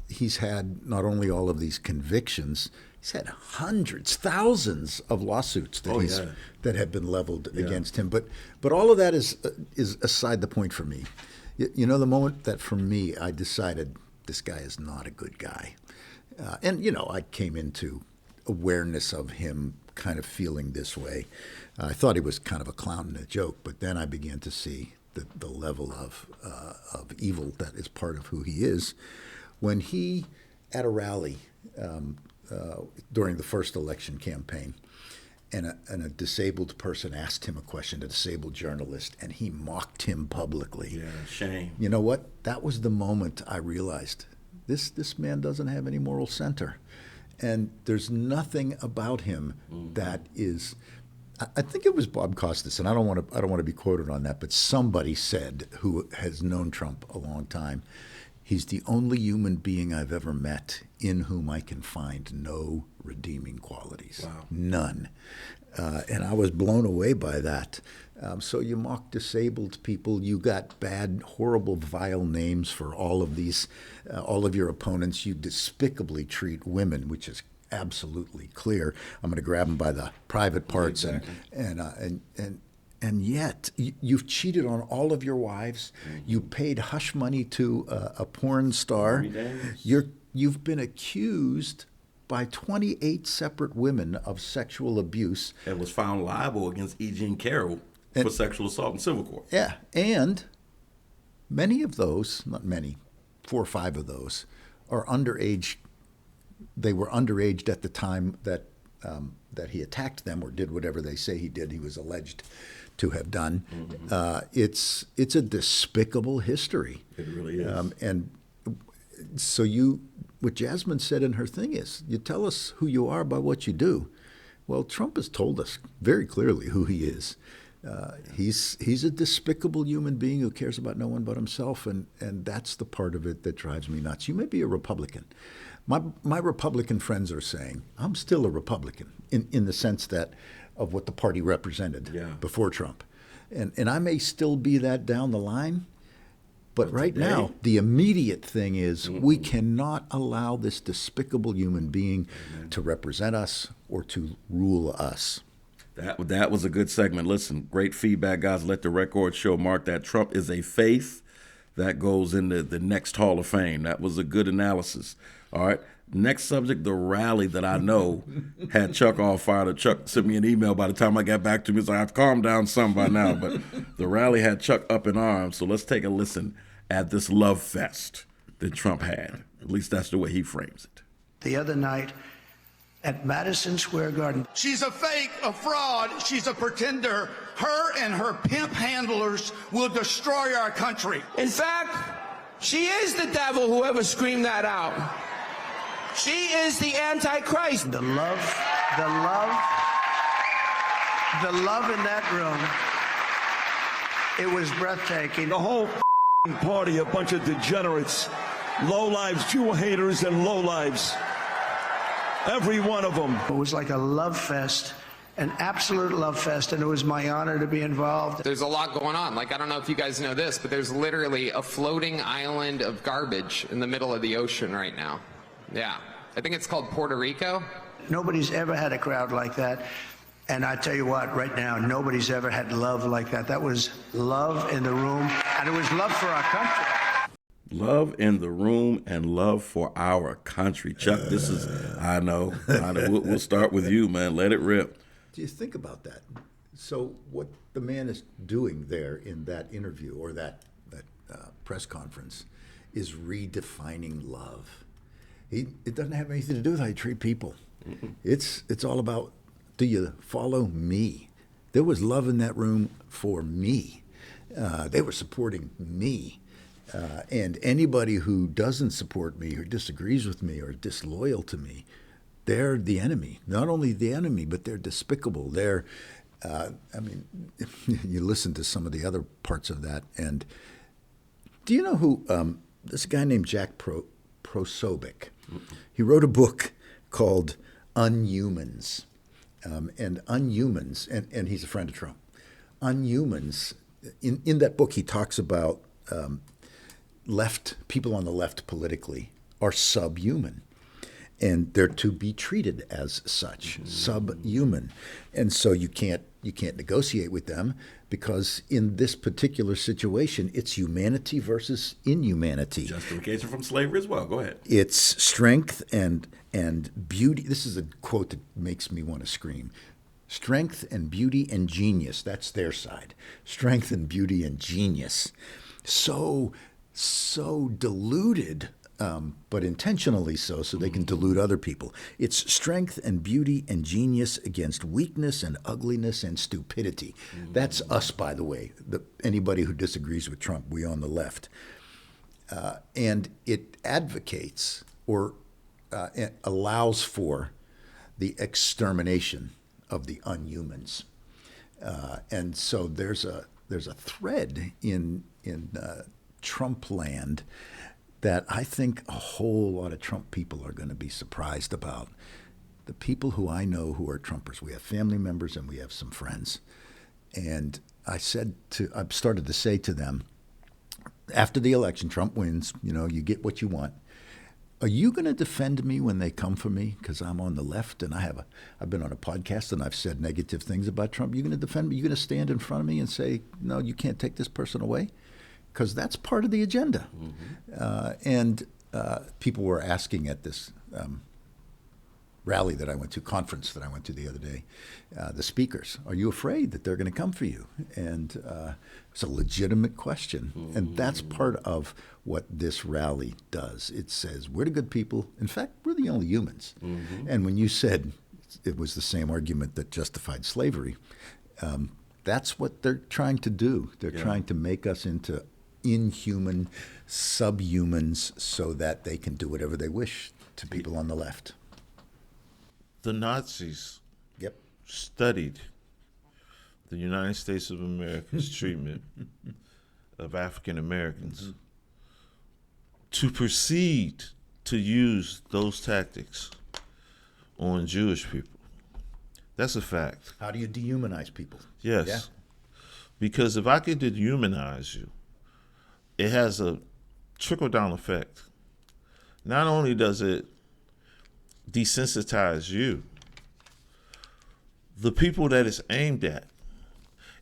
he's had not only all of these convictions, he's had hundreds, thousands of lawsuits that have been leveled against him. But all of that is aside the point for me. You know, the moment that for me I decided this guy is not a good guy, and you know, I came into awareness of him kind of feeling this way. I thought he was kind of a clown and a joke, but then I began to see the level of evil that is part of who he is. When he, at a rally during the first election campaign, and a disabled person asked him a question, a disabled journalist, and he mocked him publicly. Yeah, shame. You know what? That was the moment I realized this man doesn't have any moral center. And there's nothing about him that is... I think it was Bob Costas, and I don't want to be quoted on that, but somebody said, who has known Trump a long time, he's the only human being I've ever met in whom I can find no redeeming qualities. Wow. None. And I was blown away by that. So you mock disabled people. You got bad, horrible, vile names for all of these, all of your opponents. You despicably treat women, which is absolutely clear. I'm going to grab them by the private parts, and yet you've cheated on all of your wives. You paid hush money to a porn star. You've been accused by 28 separate women of sexual abuse. And was found liable against E. Jean Carroll for sexual assault in civil court. Yeah, and many of those, not many, 4 or 5 of those, are underage. They were underage at the time that he attacked them or did whatever they say he did. He was alleged to have done. It's a despicable history. It really is. And so what Jasmine said in her thing is, you tell us who you are by what you do. Well, Trump has told us very clearly who he is. He's a despicable human being who cares about no one but himself, and that's the part of it that drives me nuts. You may be a Republican, My Republican friends are saying, I'm still a Republican in the sense that of what the party represented before Trump. And I may still be that down the line, but right now, the immediate thing is we cannot allow this despicable human being to represent us or to rule us. That was a good segment. Listen, great feedback, guys. Let the record show, Mark, that Trump is a faith that goes into the next Hall of Fame. That was a good analysis. All right. Next subject, the rally that I know had Chuck all fired up. Chuck sent me an email by the time I got back to me. He's like, I've calmed down some by now. But the rally had Chuck up in arms. So let's take a listen at this love fest that Trump had. At least that's the way he frames it. The other night at Madison Square Garden. She's a fake, a fraud. She's a pretender. Her and her pimp handlers will destroy our country. In fact, she is the devil, whoever screamed that out. She is the Antichrist. The love in that room, it was breathtaking. The whole party, a bunch of degenerates, lowlives, Jew haters and lowlives. Every one of them. It was like a love fest, an absolute love fest, and it was my honor to be involved. There's a lot going on. Like, I don't know if you guys know this, but there's literally a floating island of garbage in the middle of the ocean right now. Yeah. I think it's called Puerto Rico. Nobody's ever had a crowd like that. And I tell you what, right now, nobody's ever had love like that. That was love in the room, and it was love for our country. Love in the room and love for our country. Chuck, this is, I know. We'll start with you, man. Let it rip. Do you think about that? So what the man is doing there in that interview or that press conference is redefining love. It doesn't have anything to do with how you treat people. It's all about, do you follow me? There was love in that room for me. They were supporting me. And anybody who doesn't support me or disagrees with me or disloyal to me, they're the enemy. Not only the enemy, but they're despicable. They're, you listen to some of the other parts of that. And do you know who, this guy named Jack Posobiec. He wrote a book called Unhumans. And Unhumans, and he's a friend of Trump. Unhumans, in that book he talks about people on the left politically are subhuman. And they're to be treated as such, subhuman. And so you can't negotiate with them because in this particular situation, it's humanity versus inhumanity. Justification from slavery as well. Go ahead. It's strength and beauty. This is a quote that makes me want to scream. Strength and beauty and genius. That's their side. Strength and beauty and genius. So diluted. But intentionally so they can delude other people. It's strength and beauty and genius against weakness and ugliness and stupidity. That's us, by the way, anybody who disagrees with Trump, we on the left. And it advocates or allows for the extermination of the unhumans. And so there's a thread in Trump land that I think a whole lot of Trump people are going to be surprised about. The people who I know who are Trumpers, we have family members and we have some friends. And I've started to say to them, after the election, Trump wins, you get what you want. Are you going to defend me when they come for me? Because I'm on the left and I've been on a podcast and I've said negative things about Trump. You going to defend me? You going to stand in front of me and say, no, you can't take this person away? Because that's part of the agenda. And people were asking at this rally that I went to, conference that I went to the other day, the speakers, are you afraid that they're going to come for you? And it's a legitimate question. And that's part of what this rally does. It says, we're the good people. In fact, we're the only humans. And when you said it was the same argument that justified slavery, that's what they're trying to do. They're trying to make us into inhuman subhumans so that they can do whatever they wish to people on the left. The Nazis studied the United States of America's treatment of African Americans to proceed to use those tactics on Jewish people. That's a fact. How do you dehumanize people? Yes. Yeah. Because if I could dehumanize you, it has a trickle-down effect. Not only does it desensitize you, the people that it's aimed at,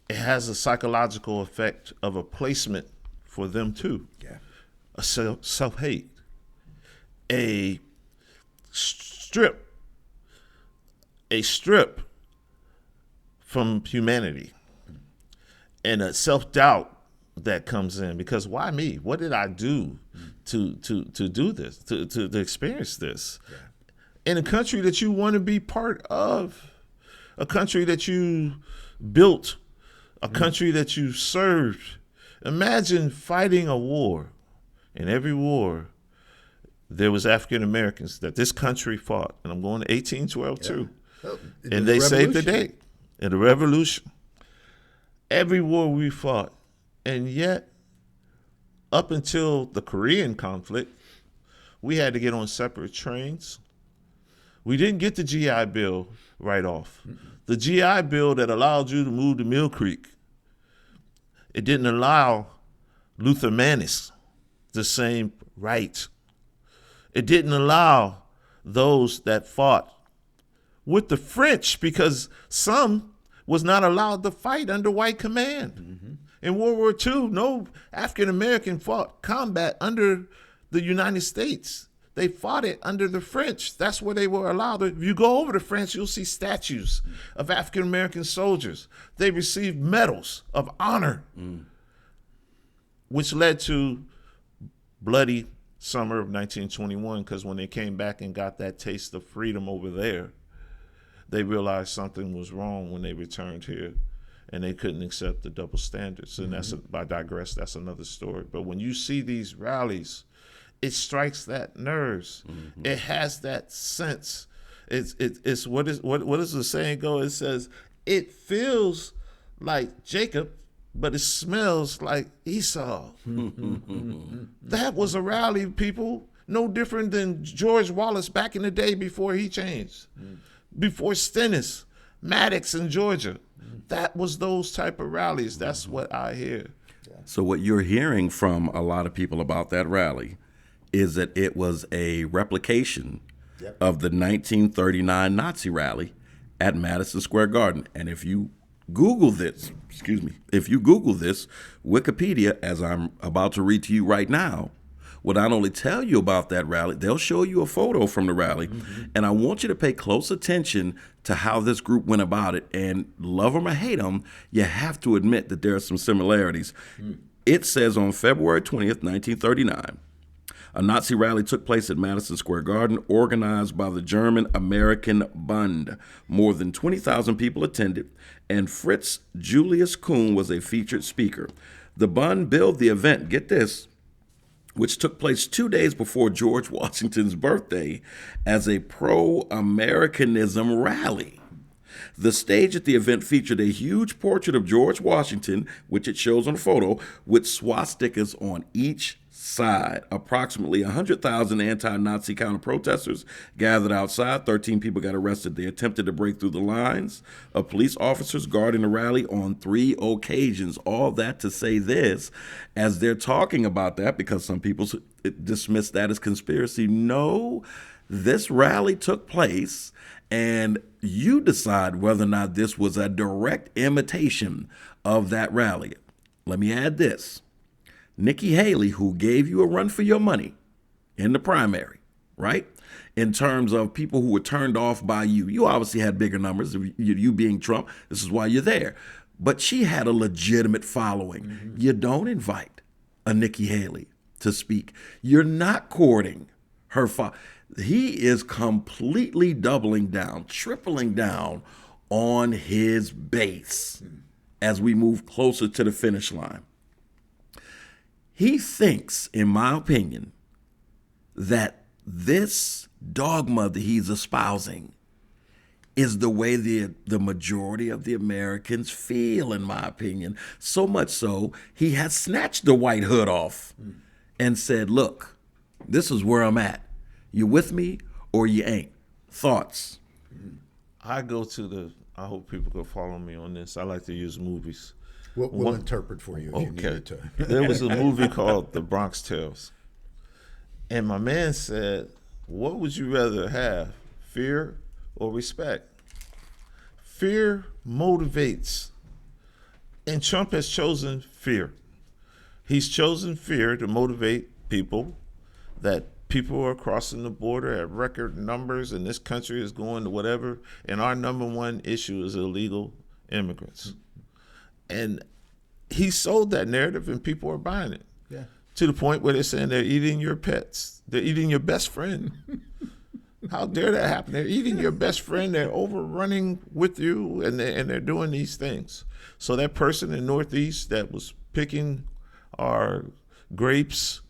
it has a psychological effect of a placement for them too. Yeah. A self-hate, a strip from humanity, and a self-doubt that comes in, because why me? What did I do to do this, to experience this? Yeah. In a country that you want to be part of, a country that you built, a country that you served. Imagine fighting a war. In every war, there was African Americans that this country fought, and I'm going to 1812 too. Oh, and they saved the day in the revolution. Every war we fought, and yet, up until the Korean conflict, we had to get on separate trains. We didn't get the GI Bill right off. The GI Bill that allowed you to move to Mill Creek, it didn't allow Luther Manis the same right. It didn't allow those that fought with the French, because some was not allowed to fight under white command. Mm-hmm. In World War II, no African American fought combat under the United States. They fought it under the French. That's where they were allowed. If you go over to France, you'll see statues of African American soldiers. They received medals of honor, which led to bloody summer of 1921, because when they came back and got that taste of freedom over there, they realized something was wrong when they returned here, and they couldn't accept the double standards. And I digress, that's another story. But when you see these rallies, it strikes that nerves. Mm-hmm. It has that sense. It's what does the saying go? It says, it feels like Jacob, but it smells like Esau. That was a rally, people. No different than George Wallace back in the day before he changed. Before Stennis, Maddox in Georgia. That was those type of rallies. That's what I hear. So what you're hearing from a lot of people about that rally is that it was a replication of the 1939 Nazi rally at Madison Square Garden. And if you Google this, Wikipedia, as I'm about to read to you right now, will not only tell you about that rally, they'll show you a photo from the rally. Mm-hmm. And I want you to pay close attention to how this group went about it. And love them or hate them, you have to admit that there are some similarities. It says on February 20th, 1939, a Nazi rally took place at Madison Square Garden, organized by the German-American Bund. More than 20,000 people attended, and Fritz Julius Kuhn was a featured speaker. The Bund billed the event, get this, which took place 2 days before George Washington's birthday, as a pro-Americanism rally. The stage at the event featured a huge portrait of George Washington, which it shows on the photo, with swastikas on each side. Approximately 100,000 anti-Nazi counter-protesters gathered outside. 13 people got arrested. They attempted to break through the lines of police officers guarding the rally on 3 occasions. All that to say this, as they're talking about that, because some people dismiss that as conspiracy. No, this rally took place, and you decide whether or not this was a direct imitation of that rally. Let me add this. Nikki Haley, who gave you a run for your money in the primary, right? In terms of people who were turned off by you. You obviously had bigger numbers, you being Trump. This is why you're there. But she had a legitimate following. Mm-hmm. You don't invite a Nikki Haley to speak. You're not courting her He is completely doubling down, tripling down on his base as we move closer to the finish line. He thinks, in my opinion, that this dogma that he's espousing is the way the majority of the Americans feel, in my opinion. So much so, he has snatched the white hood off and said, look, this is where I'm at. You with me or you ain't? Thoughts? I hope people can follow me on this. I like to use movies. We'll interpret for you if you need it to. There was a movie called The Bronx Tales. And my man said, what would you rather have, fear or respect? Fear motivates. And Trump has chosen fear. He's chosen fear to motivate people, that people are crossing the border at record numbers and this country is going to whatever. And our number one issue is illegal immigrants. And he sold that narrative and people are buying it. Yeah. To the point where they're saying they're eating your pets. They're eating your best friend. How dare that happen? They're eating your best friend. They're overrunning with you, and they're doing these things. So that person in Northeast that was picking our grapes,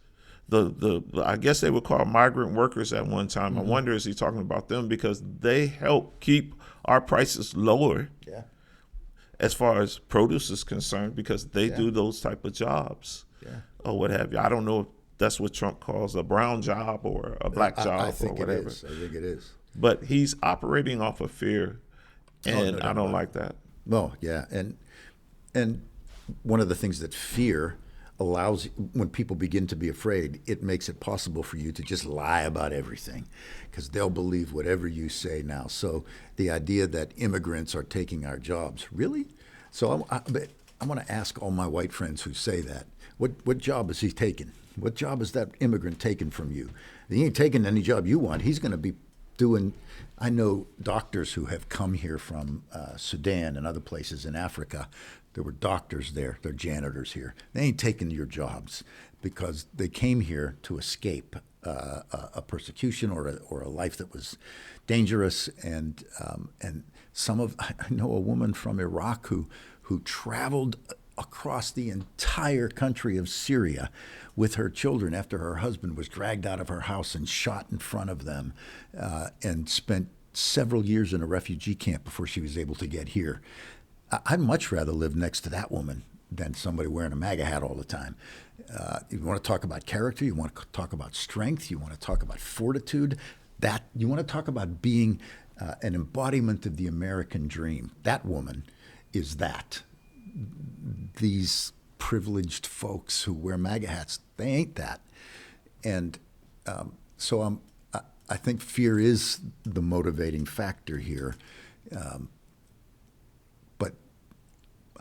I guess they were called migrant workers at one time. I wonder, is he talking about them? Because they help keep our prices lower. Yeah. As far as produce is concerned, because they do those type of jobs, or what have you. I don't know if that's what Trump calls a brown job or a black job I think or whatever. It is. I think it is. But he's operating off of fear, and no, I don't like that. No, yeah, and one of the things that fear allows, when people begin to be afraid, it makes it possible for you to just lie about everything, because they'll believe whatever you say now. So the idea that immigrants are taking our jobs, really? So I want to ask all my white friends who say that, what job is he taking? What job is that immigrant taking from you? He ain't taking any job you want. He's going to be doing, I know doctors who have come here from Sudan and other places in Africa. There were doctors there. They're janitors here. They ain't taking your jobs because they came here to escape a persecution or a life that was dangerous. And I know a woman from Iraq who traveled across the entire country of Syria with her children after her husband was dragged out of her house and shot in front of them, and spent several years in a refugee camp before she was able to get here. I'd much rather live next to that woman than somebody wearing a MAGA hat all the time. You want to talk about character, you want to talk about strength, you want to talk about fortitude, that you want to talk about being an embodiment of the American dream. That woman is that. These privileged folks who wear MAGA hats, they ain't that. And so I think fear is the motivating factor here. But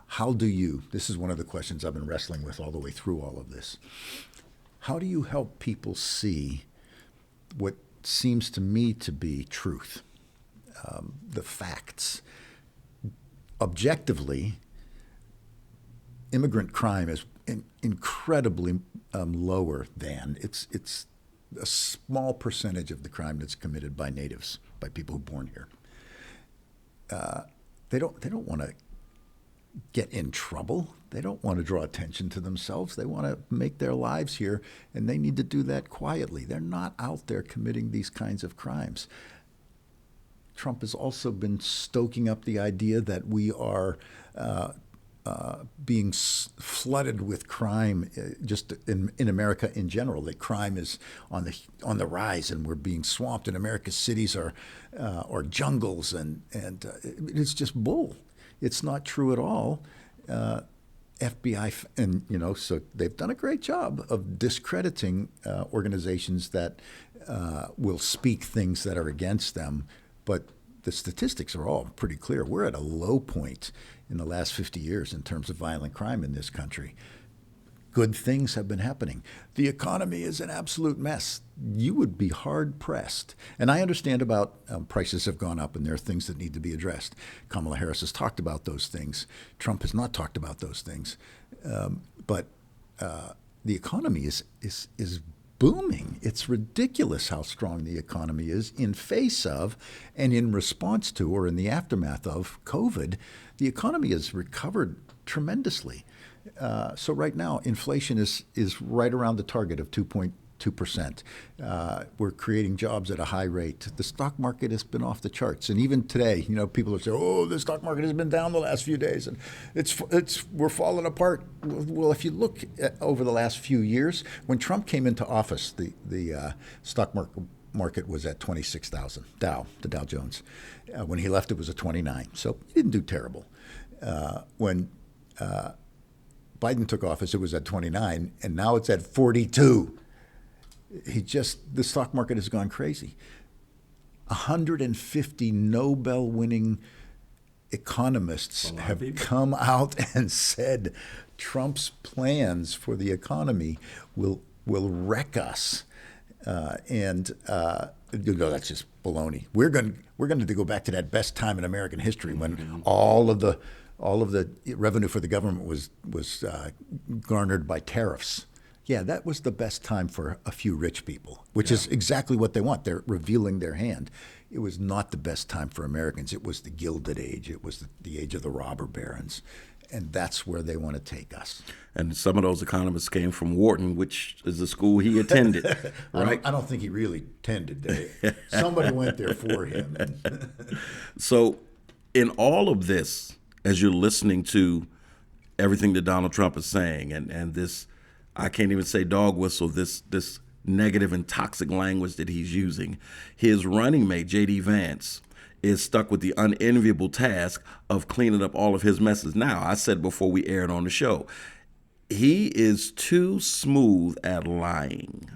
how do you, this is one of the questions I've been wrestling with all the way through all of this. How do you help people see what seems to me to be truth, the facts? Objectively, immigrant crime is incredibly lower than, it's a small percentage of the crime that's committed by natives, by people who are born here. They don't want to get in trouble. They don't want to draw attention to themselves. They want to make their lives here, and they need to do that quietly. They're not out there committing these kinds of crimes. Trump has also been stoking up the idea that we are being flooded with crime, just in America in general. That crime is on the rise, and we're being swamped. And America's cities are jungles, and it's just bull. It's not true at all. FBI, and so they've done a great job of discrediting organizations that will speak things that are against them. But the statistics are all pretty clear. We're at a low point in the last 50 years in terms of violent crime in this country. Good things have been happening. The economy is an absolute mess. You would be hard pressed. And I understand about prices have gone up and there are things that need to be addressed. Kamala Harris has talked about those things. Trump has not talked about those things. But the economy is booming. It's ridiculous how strong the economy is in face of and in response to, or in the aftermath of, COVID. The economy has recovered tremendously. So right now, inflation is right around the target of 2.2%. We're creating jobs at a high rate. The stock market has been off the charts, and even today, people are saying, "Oh, the stock market has been down the last few days, and we're falling apart." Well, if you look at over the last few years, when Trump came into office, the stock market was at 26,000, the Dow Jones. When he left, it was at 29. So he didn't do terrible. When Biden took office, it was at 29, and now it's at 42. The stock market has gone crazy. 150 Nobel-winning economists have come out and said Trump's plans for the economy will wreck us. That's just baloney. We're going to go back to that best time in American history when all of the revenue for the government was garnered by tariffs. Yeah, that was the best time for a few rich people, which is exactly what they want. They're revealing their hand. It was not the best time for Americans. It was the Gilded Age. It was the age of the robber barons. And that's where they want to take us. And some of those economists came from Wharton, which is the school he attended, right? I don't think he really attended. Somebody went there for him. So in all of this, as you're listening to everything that Donald Trump is saying and this, I can't even say dog whistle, this negative and toxic language that he's using, his running mate, J.D. Vance, is stuck with the unenviable task of cleaning up all of his messes. Now, I said before we aired on the show, he is too smooth at lying.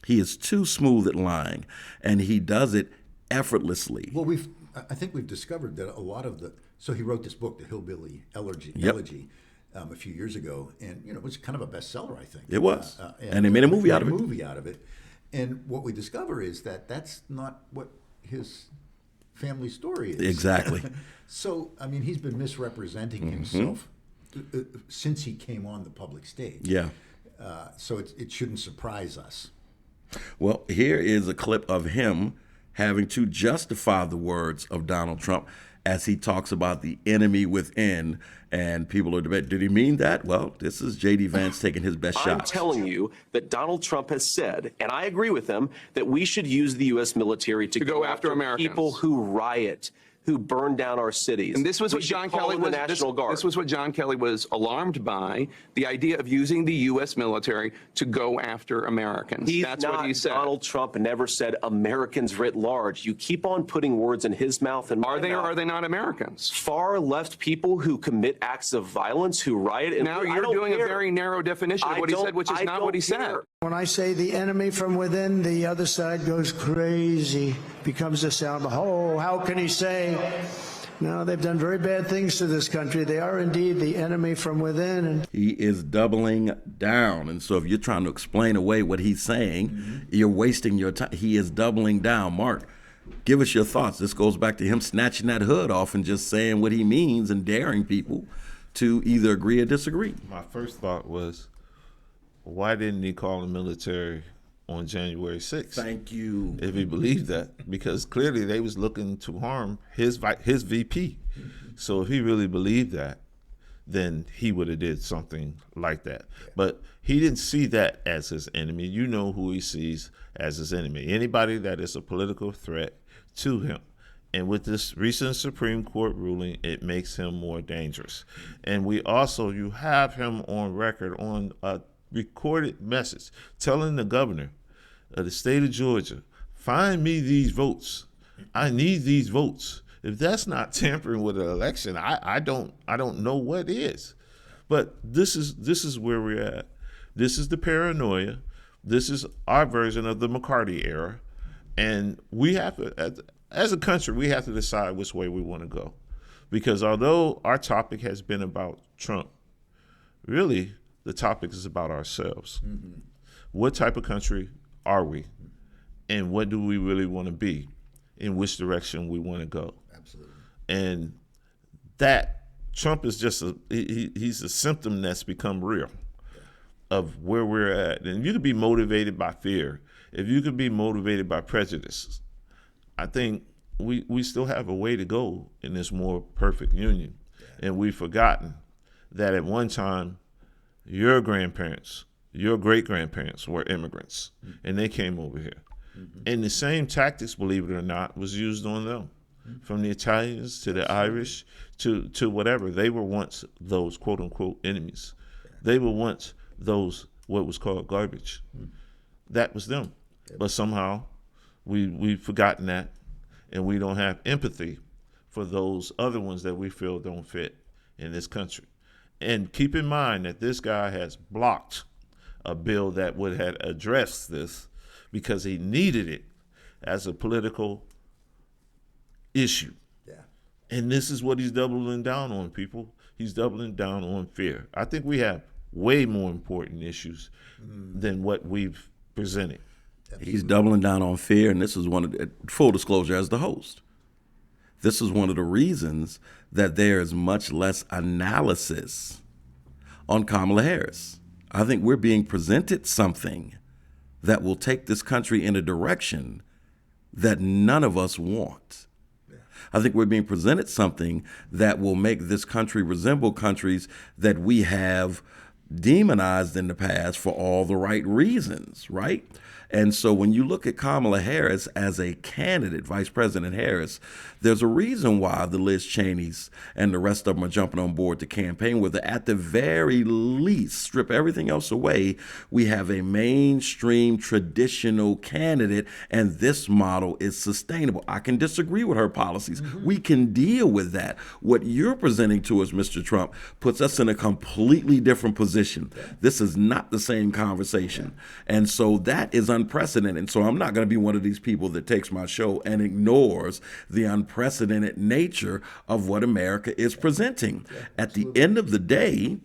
He is too smooth at lying, and he does it effortlessly. Well, I think we've discovered that a lot of so he wrote this book, The Hillbilly Elegy, a few years ago, and it was kind of a bestseller, I think. It was, and they made a movie out of it. And what we discover is that that's not what his family story is. Exactly. So, I mean, he's been misrepresenting himself since he came on the public stage. Yeah. So it shouldn't surprise us. Well, here is a clip of him having to justify the words of Donald Trump as he talks about the enemy within, and people are debating, did he mean that? Well, this is J.D. Vance taking his best shot. I'm telling you that Donald Trump has said, and I agree with him, that we should use the U.S. military to go after Americans. People who riot, who burn down our cities. And this was what John Kelly was. This was what John Kelly was alarmed by: the idea of using the U.S. military to go after Americans. That's what he said. Donald Trump never said Americans writ large. You keep on putting words in his mouth and are they or are they not Americans? Far left people who commit acts of violence, who riot. And now you're doing a very narrow definition of what he said, which is not what he said. When I say the enemy from within, the other side goes crazy, becomes a sound. Oh, how can he say? No, they've done very bad things to this country. They are indeed the enemy from within. And he is doubling down. And so if you're trying to explain away what he's saying, you're wasting your time. He is doubling down. Mark, give us your thoughts. This goes back to him snatching that hood off and just saying what he means and daring people to either agree or disagree. My first thought was, why didn't he call the military on January 6th? Thank you. If he believed that, because clearly they was looking to harm his VP. So if he really believed that, then he would have did something like that. But he didn't see that as his enemy. You know who he sees as his enemy. Anybody that is a political threat to him. And with this recent Supreme Court ruling, it makes him more dangerous. And you have him on record on a recorded message telling the governor of the state of Georgia, find me these votes. I need these votes. If that's not tampering with an election, I don't know what is. But this is where we're at. This is the paranoia. This is our version of the McCarthy era. And we have to, as a country, we have to decide which way we want to go. Because although our topic has been about Trump, really the topic is about ourselves. Mm-hmm. What type of country are we? And what do we really want to be? In which direction we want to go? Absolutely. And that Trump is just he's a symptom that's become real of where we're at. And you could be motivated by fear. If you could be motivated by prejudice, I think we still have a way to go in this more perfect union. Yeah. And we've forgotten that at one time, your grandparents, your great-grandparents were immigrants, and they came over here. Mm-hmm. And the same tactics, believe it or not, was used on them. Mm-hmm. From the Italians to the Irish to whatever. They were once those quote-unquote enemies. Yeah. They were once those what was called garbage. Mm-hmm. That was them. Yeah. But somehow We've forgotten that, and we don't have empathy for those other ones that we feel don't fit in this country. And keep in mind that this guy has blocked a bill that would have addressed this because he needed it as a political issue. Yeah. And this is what he's doubling down on, people. He's doubling down on fear. I think we have way more important issues than what we've presented. He's doubling down on fear, and this is one of the, full disclosure as the host. This is one of the reasons that there is much less analysis on Kamala Harris. I think we're being presented something that will take this country in a direction that none of us want. I think we're being presented something that will make this country resemble countries that we have demonized in the past for all the right reasons, right? And so when you look at Kamala Harris as a candidate, Vice President Harris, there's a reason why the Liz Cheneys and the rest of them are jumping on board to campaign with her. At the very least, strip everything else away, we have a mainstream traditional candidate, and this model is sustainable. I can disagree with her policies. We can deal with that. What you're presenting to us, Mr. Trump, puts us in a completely different position. This is not the same conversation. And so that is unprecedented. So I'm not going to be one of these people that takes my show and ignores the unprecedented nature of what America is presenting. At the end of the day,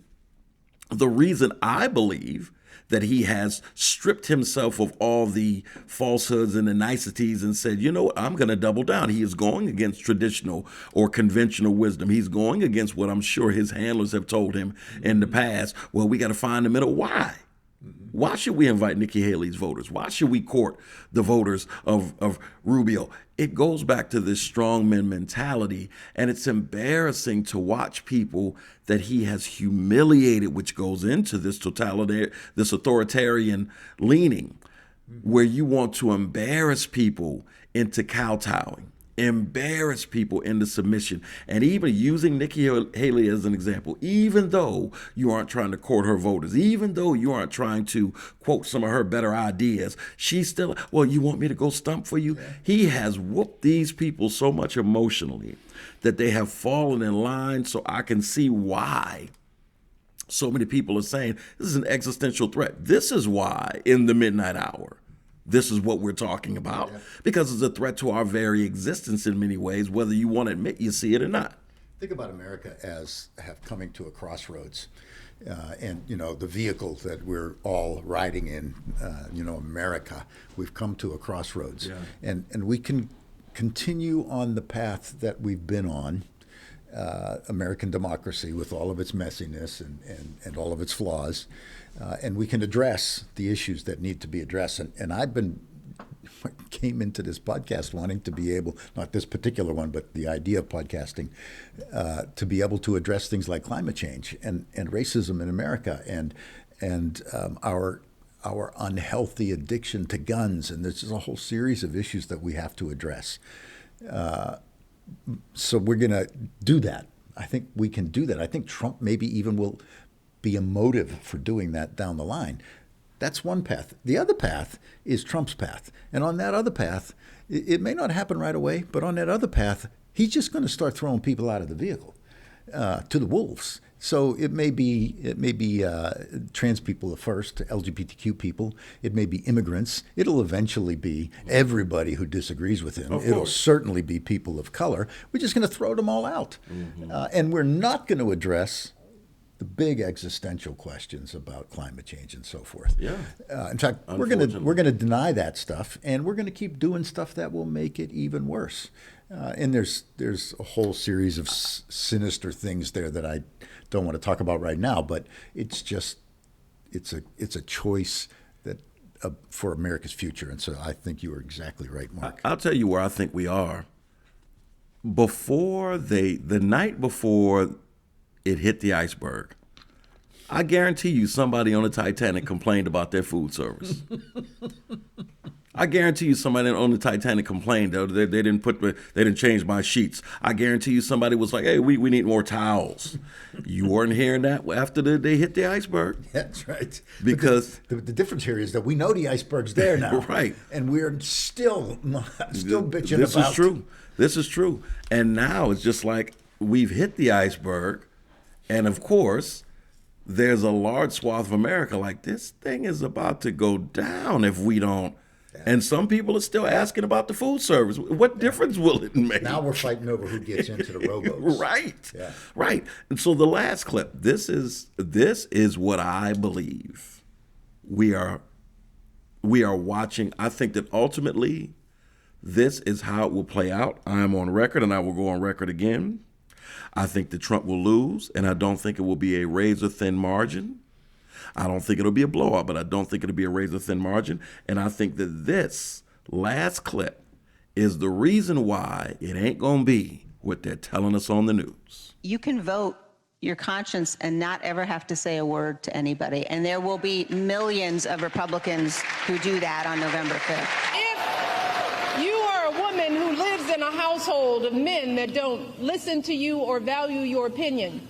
the reason I believe that he has stripped himself of all the falsehoods and the niceties and said, you know what, I'm going to double down. He is going against traditional or conventional wisdom. He's going against what I'm sure his handlers have told him in the past. Well, we got to find the middle. Why? Why should we invite Nikki Haley's voters? Why should we court the voters of Rubio? It goes back to this strongman mentality, and it's embarrassing to watch people that he has humiliated, which goes into this this authoritarian leaning, where you want to embarrass people into kowtowing, embarrass people into submission, and even using Nikki Haley as an example, even though you aren't trying to court her voters, even though you aren't trying to quote some of her better ideas, she's still, well, you want me to go stump for you? He has whooped these people so much emotionally that they have fallen in line, so I can see why so many people are saying this is an existential threat. This is why in the midnight hour, this is what we're talking about, because it's a threat to our very existence in many ways, whether you want to admit you see it or not. Think about America as coming to a crossroads. And, you know, the vehicle that we're all riding in, America, we've come to a crossroads. Yeah. And we can continue on the path that we've been on, American democracy with all of its messiness and all of its flaws. And we can address the issues that need to be addressed. And I've came into this podcast wanting to be able, not this particular one, but the idea of podcasting, to be able to address things like climate change and racism in America and our unhealthy addiction to guns. And there's just a whole series of issues that we have to address. So we're going to do that. I think we can do that. I think Trump maybe even will be a motive for doing that down the line. That's one path. The other path is Trump's path. And on that other path, it may not happen right away, but on that other path, he's just going to start throwing people out of the vehicle to the wolves. So it may be trans people first, LGBTQ people. It may be immigrants. It'll eventually be everybody who disagrees with him. It'll certainly be people of color. We're just going to throw them all out. And we're not going to address the big existential questions about climate change and so forth. Yeah. In fact, we're going to deny that stuff, and we're going to keep doing stuff that will make it even worse. And there's a whole series of sinister things there that I don't want to talk about right now. But it's a choice that for America's future. And so I think you are exactly right, Mark. I'll tell you where I think we are. The night before it hit the iceberg, I guarantee you somebody on the Titanic complained about their food service. I guarantee you somebody on the Titanic complained though they didn't change my sheets. I guarantee you somebody was like, hey, we need more towels. You weren't hearing that after they hit the iceberg. That's right. Because the difference here is that we know the iceberg's there now. Right. And we're still bitching this about. Is true. This is true. And now it's just like we've hit the iceberg, and of course there's a large swath of America like this thing is about to go down if we don't. And some people are still asking about the food service. What difference will it make? Now we're fighting over who gets into the rowboats. Right. Yeah. Right. And so the last clip, this is what I believe we are watching. I think that ultimately this is how it will play out. I am on record, and I will go on record again. I think that Trump will lose, and I don't think it will be a razor-thin margin. I don't think it'll be a blowout, but I don't think it'll be a razor-thin margin. And I think that this last clip is the reason why it ain't going to be what they're telling us on the news. You can vote your conscience and not ever have to say a word to anybody. And there will be millions of Republicans who do that on November 5th. If you are a woman who lives in a household of men that don't listen to you or value your opinion,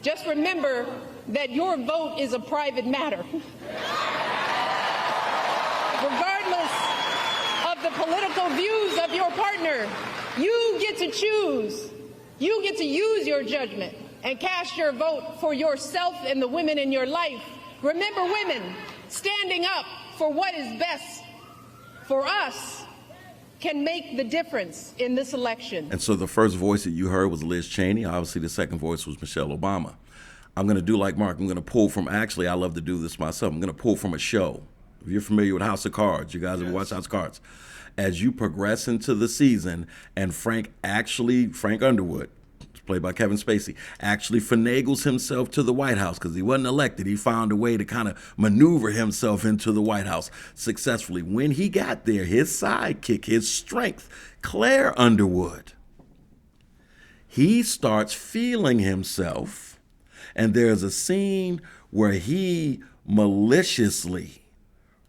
just remember that your vote is a private matter. Regardless of the political views of your partner, you get to choose. You get to use your judgment and cast your vote for yourself and the women in your life. Remember, women, standing up for what is best for us can make the difference in this election. And so the first voice that you heard was Liz Cheney. Obviously, the second voice was Michelle Obama. I'm going to do like Marc. I'm going to pull from, actually, I love to do this myself. I'm going to pull from a show. If you're familiar with House of Cards, you guys ever watch House of Cards? As you progress into the season, and Frank Underwood, played by Kevin Spacey, actually finagles himself to the White House because he wasn't elected. He found a way to kind of maneuver himself into the White House successfully. When he got there, his sidekick, his strength, Claire Underwood, he starts feeling himself. And there's a scene where he maliciously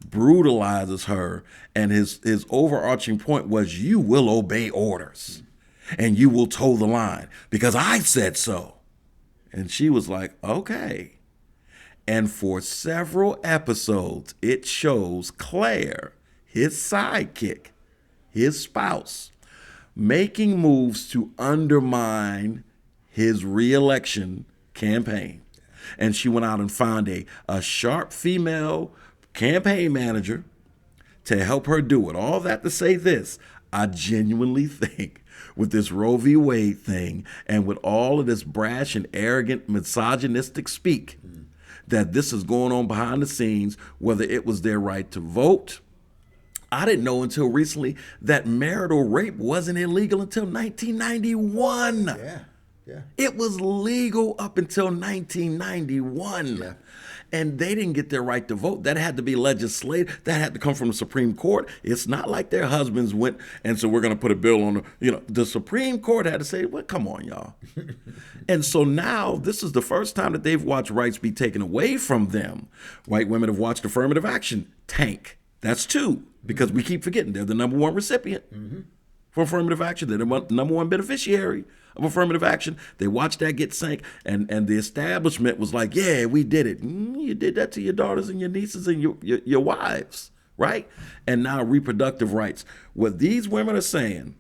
brutalizes her, and his overarching point was, you will obey orders and you will toe the line because I said so. And she was like, okay. And for several episodes, it shows Claire, his sidekick, his spouse, making moves to undermine his re-election campaign. And she went out and found a sharp female campaign manager to help her do it. All that to say this, I genuinely think with this Roe v. Wade thing and with all of this brash and arrogant misogynistic speak, that this is going on behind the scenes, whether it was their right to vote. I didn't know until recently that marital rape wasn't illegal until 1991. Yeah. It was legal up until 1991. Yeah. And they didn't get their right to vote. That had to be legislated. That had to come from the Supreme Court. It's not like their husbands went and so we're going to put a bill on the Supreme Court had to say, well, come on, y'all. And so now this is the first time that they've watched rights be taken away from them. White women have watched affirmative action tank. That's two, because we keep forgetting they're the number one recipient for affirmative action. They're the number one beneficiary of affirmative action. They watched that get sank, and the establishment was like, yeah, we did it. You did that to your daughters and your nieces and your wives, right? And now reproductive rights. What these women are saying,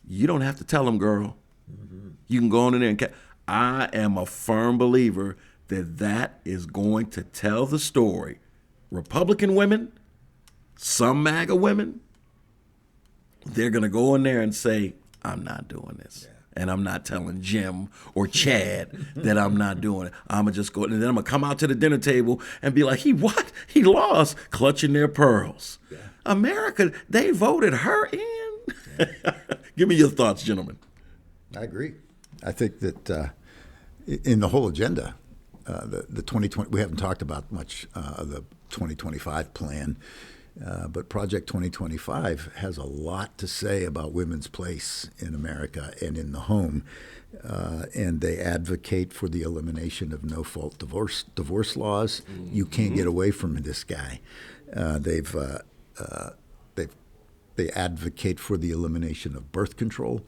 you don't have to tell them, girl. You can go on in there and I am a firm believer that is going to tell the story. Republican women, some MAGA women, they're going to go in there and say, I'm not doing this. And I'm not telling Jim or Chad that I'm not doing it. I'm going to just go, and then I'm going to come out to the dinner table and be like, he lost, clutching their pearls. Yeah. America, they voted her in. Give me your thoughts, gentlemen. I agree. I think that in the whole agenda, the 2020, we haven't talked about much of the 2025 plan, but Project 2025 has a lot to say about women's place in America and in the home. And they advocate for the elimination of no-fault divorce laws. You can't get away from this guy. They've they advocate for the elimination of birth control.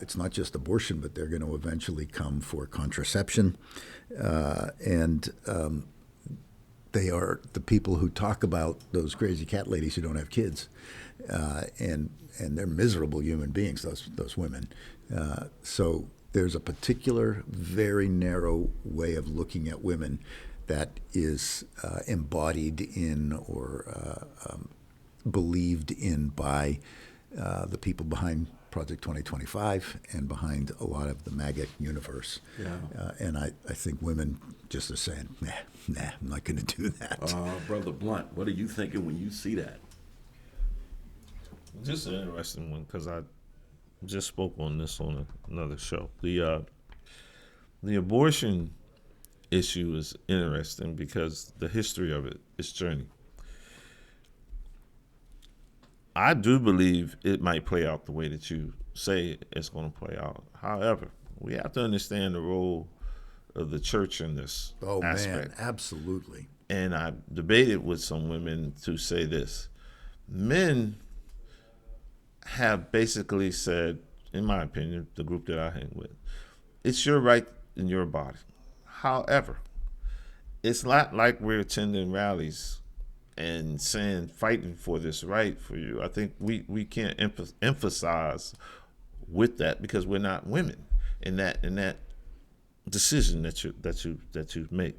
It's not just abortion, but they're going to eventually come for contraception. They are the people who talk about those crazy cat ladies who don't have kids. And they're miserable human beings, those women. So there's a particular, very narrow way of looking at women that is embodied in or believed in by the people behind Project 2025 and behind a lot of the MAGA universe. Yeah. And I think women just are saying, nah, I'm not going to do that. Brother Blunt, what are you thinking when you see that? Just an interesting one, because I just spoke on this on another show. The abortion issue is interesting because the history of it is journey. I do believe it might play out the way that you say it's going to play out. However, we have to understand the role of the church in this aspect. Man, absolutely. And I debated with some women to say this. Men have basically said, in my opinion, the group that I hang with, it's your right in your body. However, it's not like we're attending rallies and saying, fighting for this right for you. I think we can't emphasize with that because we're not women in that decision that you make.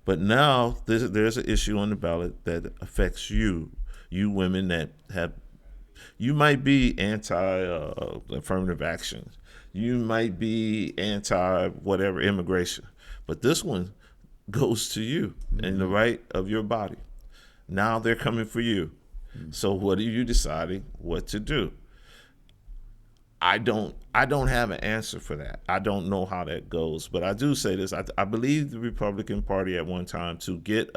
But now there's an issue on the ballot that affects you women that have. You might be anti-affirmative action. You might be anti-whatever immigration. But this one goes to you and the right of your body. Now they're coming for you. So what are you deciding what to do? I don't have an answer for that. I don't know how that goes. But I do say this. I believe the Republican Party at one time, to get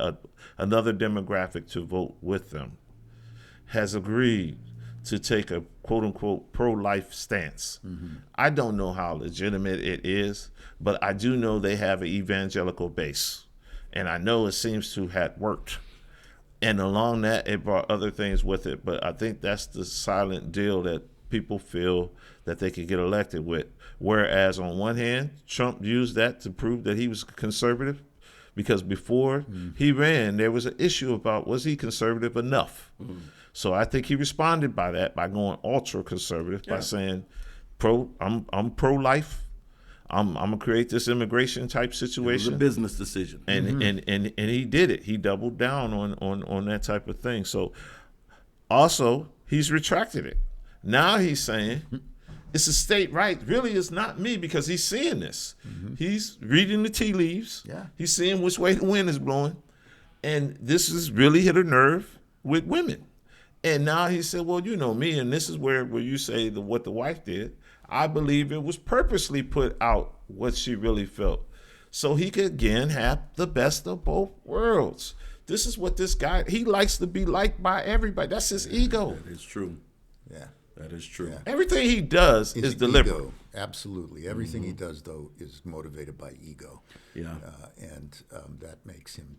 another demographic to vote with them, has agreed to take a quote-unquote pro-life stance. I don't know how legitimate it is, but I do know they have an evangelical base. And I know it seems to have worked. And along that, it brought other things with it. But I think that's the silent deal that people feel that they could get elected with. Whereas on one hand, Trump used that to prove that he was conservative, because before he ran, there was an issue about, was he conservative enough? So I think he responded by going ultra conservative, by saying, I'm pro-life. I'm gonna create this immigration type situation. It was a business decision, and he did it. He doubled down on that type of thing. So also he's retracted it. Now he's saying it's a state right. Really, it's not me, because he's seeing this. He's reading the tea leaves. He's seeing which way the wind is blowing, and this has really hit a nerve with women. And now he said, well, you know me, and this is where you say what the wife did. I believe it was purposely put out what she really felt, so he could again have the best of both worlds. This is what this guy, he likes to be liked by everybody. That's his ego. That is true. Yeah. That is true. Yeah. Everything he does is deliberate. Ego. Absolutely. Everything he does, though, is motivated by ego. Yeah. And that makes him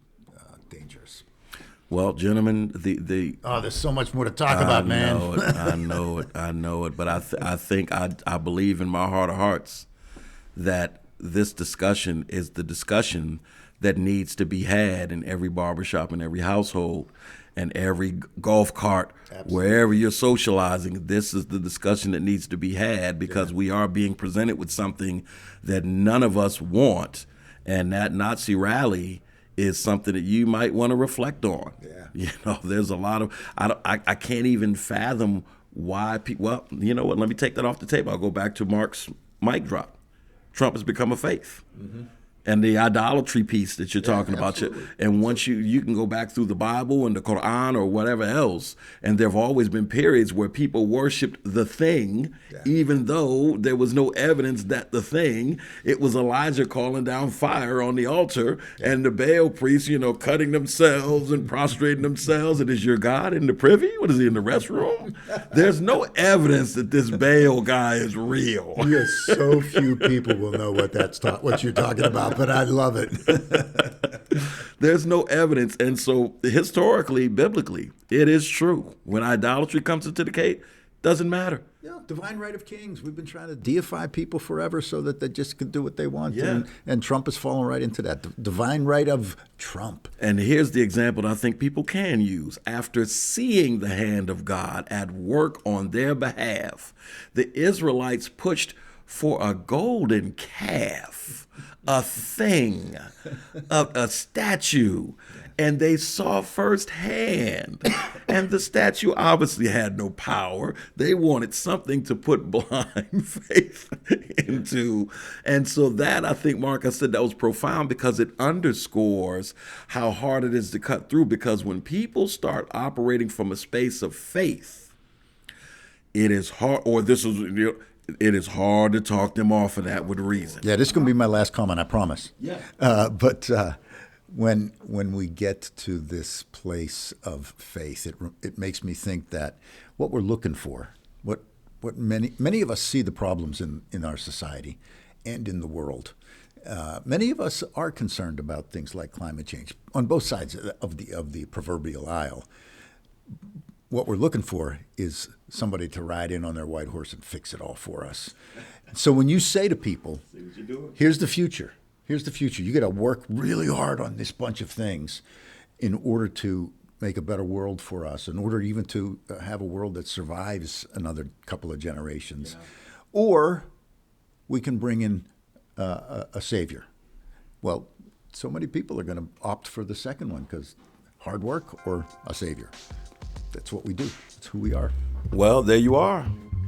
dangerous. Well, gentlemen, there's so much more to talk about, man. I know it. But I think I believe in my heart of hearts that this discussion is the discussion that needs to be had in every barbershop, in every household, and every golf cart, wherever you're socializing. This is the discussion that needs to be had, because we are being presented with something that none of us want, and that Nazi rally is something that you might want to reflect on. There's a lot of, I can't even fathom why people, well, you know what, let me take that off the table. I'll go back to Marc's mic drop. Trump has become a faith. And the idolatry piece that you're talking about. And once you can go back through the Bible and the Quran or whatever else, and there have always been periods where people worshipped the thing, even though there was no evidence that the thing, it was Elijah calling down fire on the altar, and the Baal priests, cutting themselves and prostrating themselves. And is your God in the privy? What is he, in the restroom? There's no evidence that this Baal guy is real. Yes, so few people will know what you're talking about. But I love it. There's no evidence. And so historically, biblically, it is true. When idolatry comes into the case, doesn't matter. Yeah, divine right of kings. We've been trying to deify people forever so that they just can do what they want. Yeah. And Trump has fallen right into that. Divine right of Trump. And here's the example that I think people can use. After seeing the hand of God at work on their behalf, the Israelites pushed for a golden calf, a thing, a statue, and they saw firsthand. And the statue obviously had no power. They wanted something to put blind faith into. And so that, I think, Mark, I said that was profound because it underscores how hard it is to cut through. Because when people start operating from a space of faith, it is hard, it is hard to talk them off of that with reason. Yeah, this is going to be my last comment, I promise. Yeah. But when we get to this place of faith, it makes me think that what we're looking for, what many of us see the problems in our society and in the world. Many of us are concerned about things like climate change on both sides of the proverbial aisle. What we're looking for is somebody to ride in on their white horse and fix it all for us. So when you say to people, here's the future. Here's the future. You got to work really hard on this bunch of things in order to make a better world for us, in order even to have a world that survives another couple of generations. Yeah. Or we can bring in a savior. Well, so many people are going to opt for the second one because hard work or a savior. That's what we do. That's who we are. Well, there you are.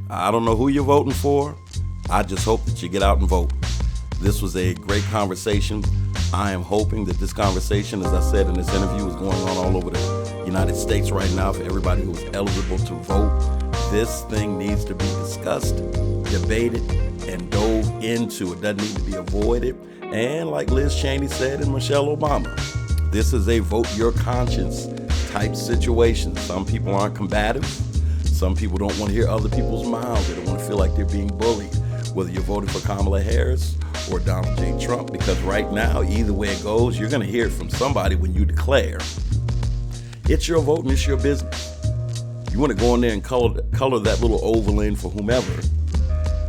I don't know who you're voting for. I just hope that you get out and vote. This was a great conversation. I am hoping that this conversation, as I said in this interview, is going on all over the United States right now for everybody who is eligible to vote. This thing needs to be discussed, debated, and dove into. It doesn't need to be avoided. And like Liz Cheney said and Michelle Obama, this is a vote your conscience type situation. Some people aren't combative. Some people don't want to hear other people's mouths. They don't want to feel like they're being bullied, whether you're voting for Kamala Harris or Donald J. Trump, because right now, either way it goes, you're going to hear it from somebody when you declare. It's your vote and it's your business. You want to go in there and color that little oval in for whomever.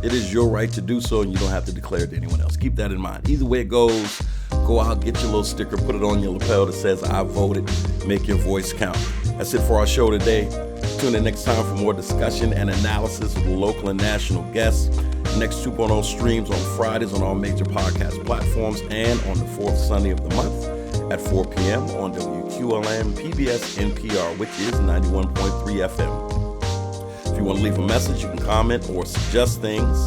It is your right to do so, and you don't have to declare it to anyone else. Keep that in mind. Either way it goes, go out, get your little sticker, put it on your lapel that says, I voted, make your voice count. That's it for our show today. Tune in next time for more discussion and analysis with local and national guests. Next 2.0 streams on Fridays on all major podcast platforms and on the fourth Sunday of the month at 4 p.m. on WQLM PBS NPR, which is 91.3 FM. If you want to leave a message, you can comment or suggest things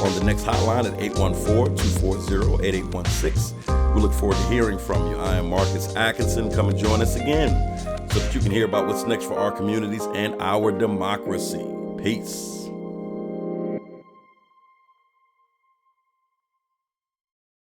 on the next hotline at 814-240-8816. We look forward to hearing from you. I am Marcus Atkinson. Come and join us again so that you can hear about what's next for our communities and our democracy. Peace.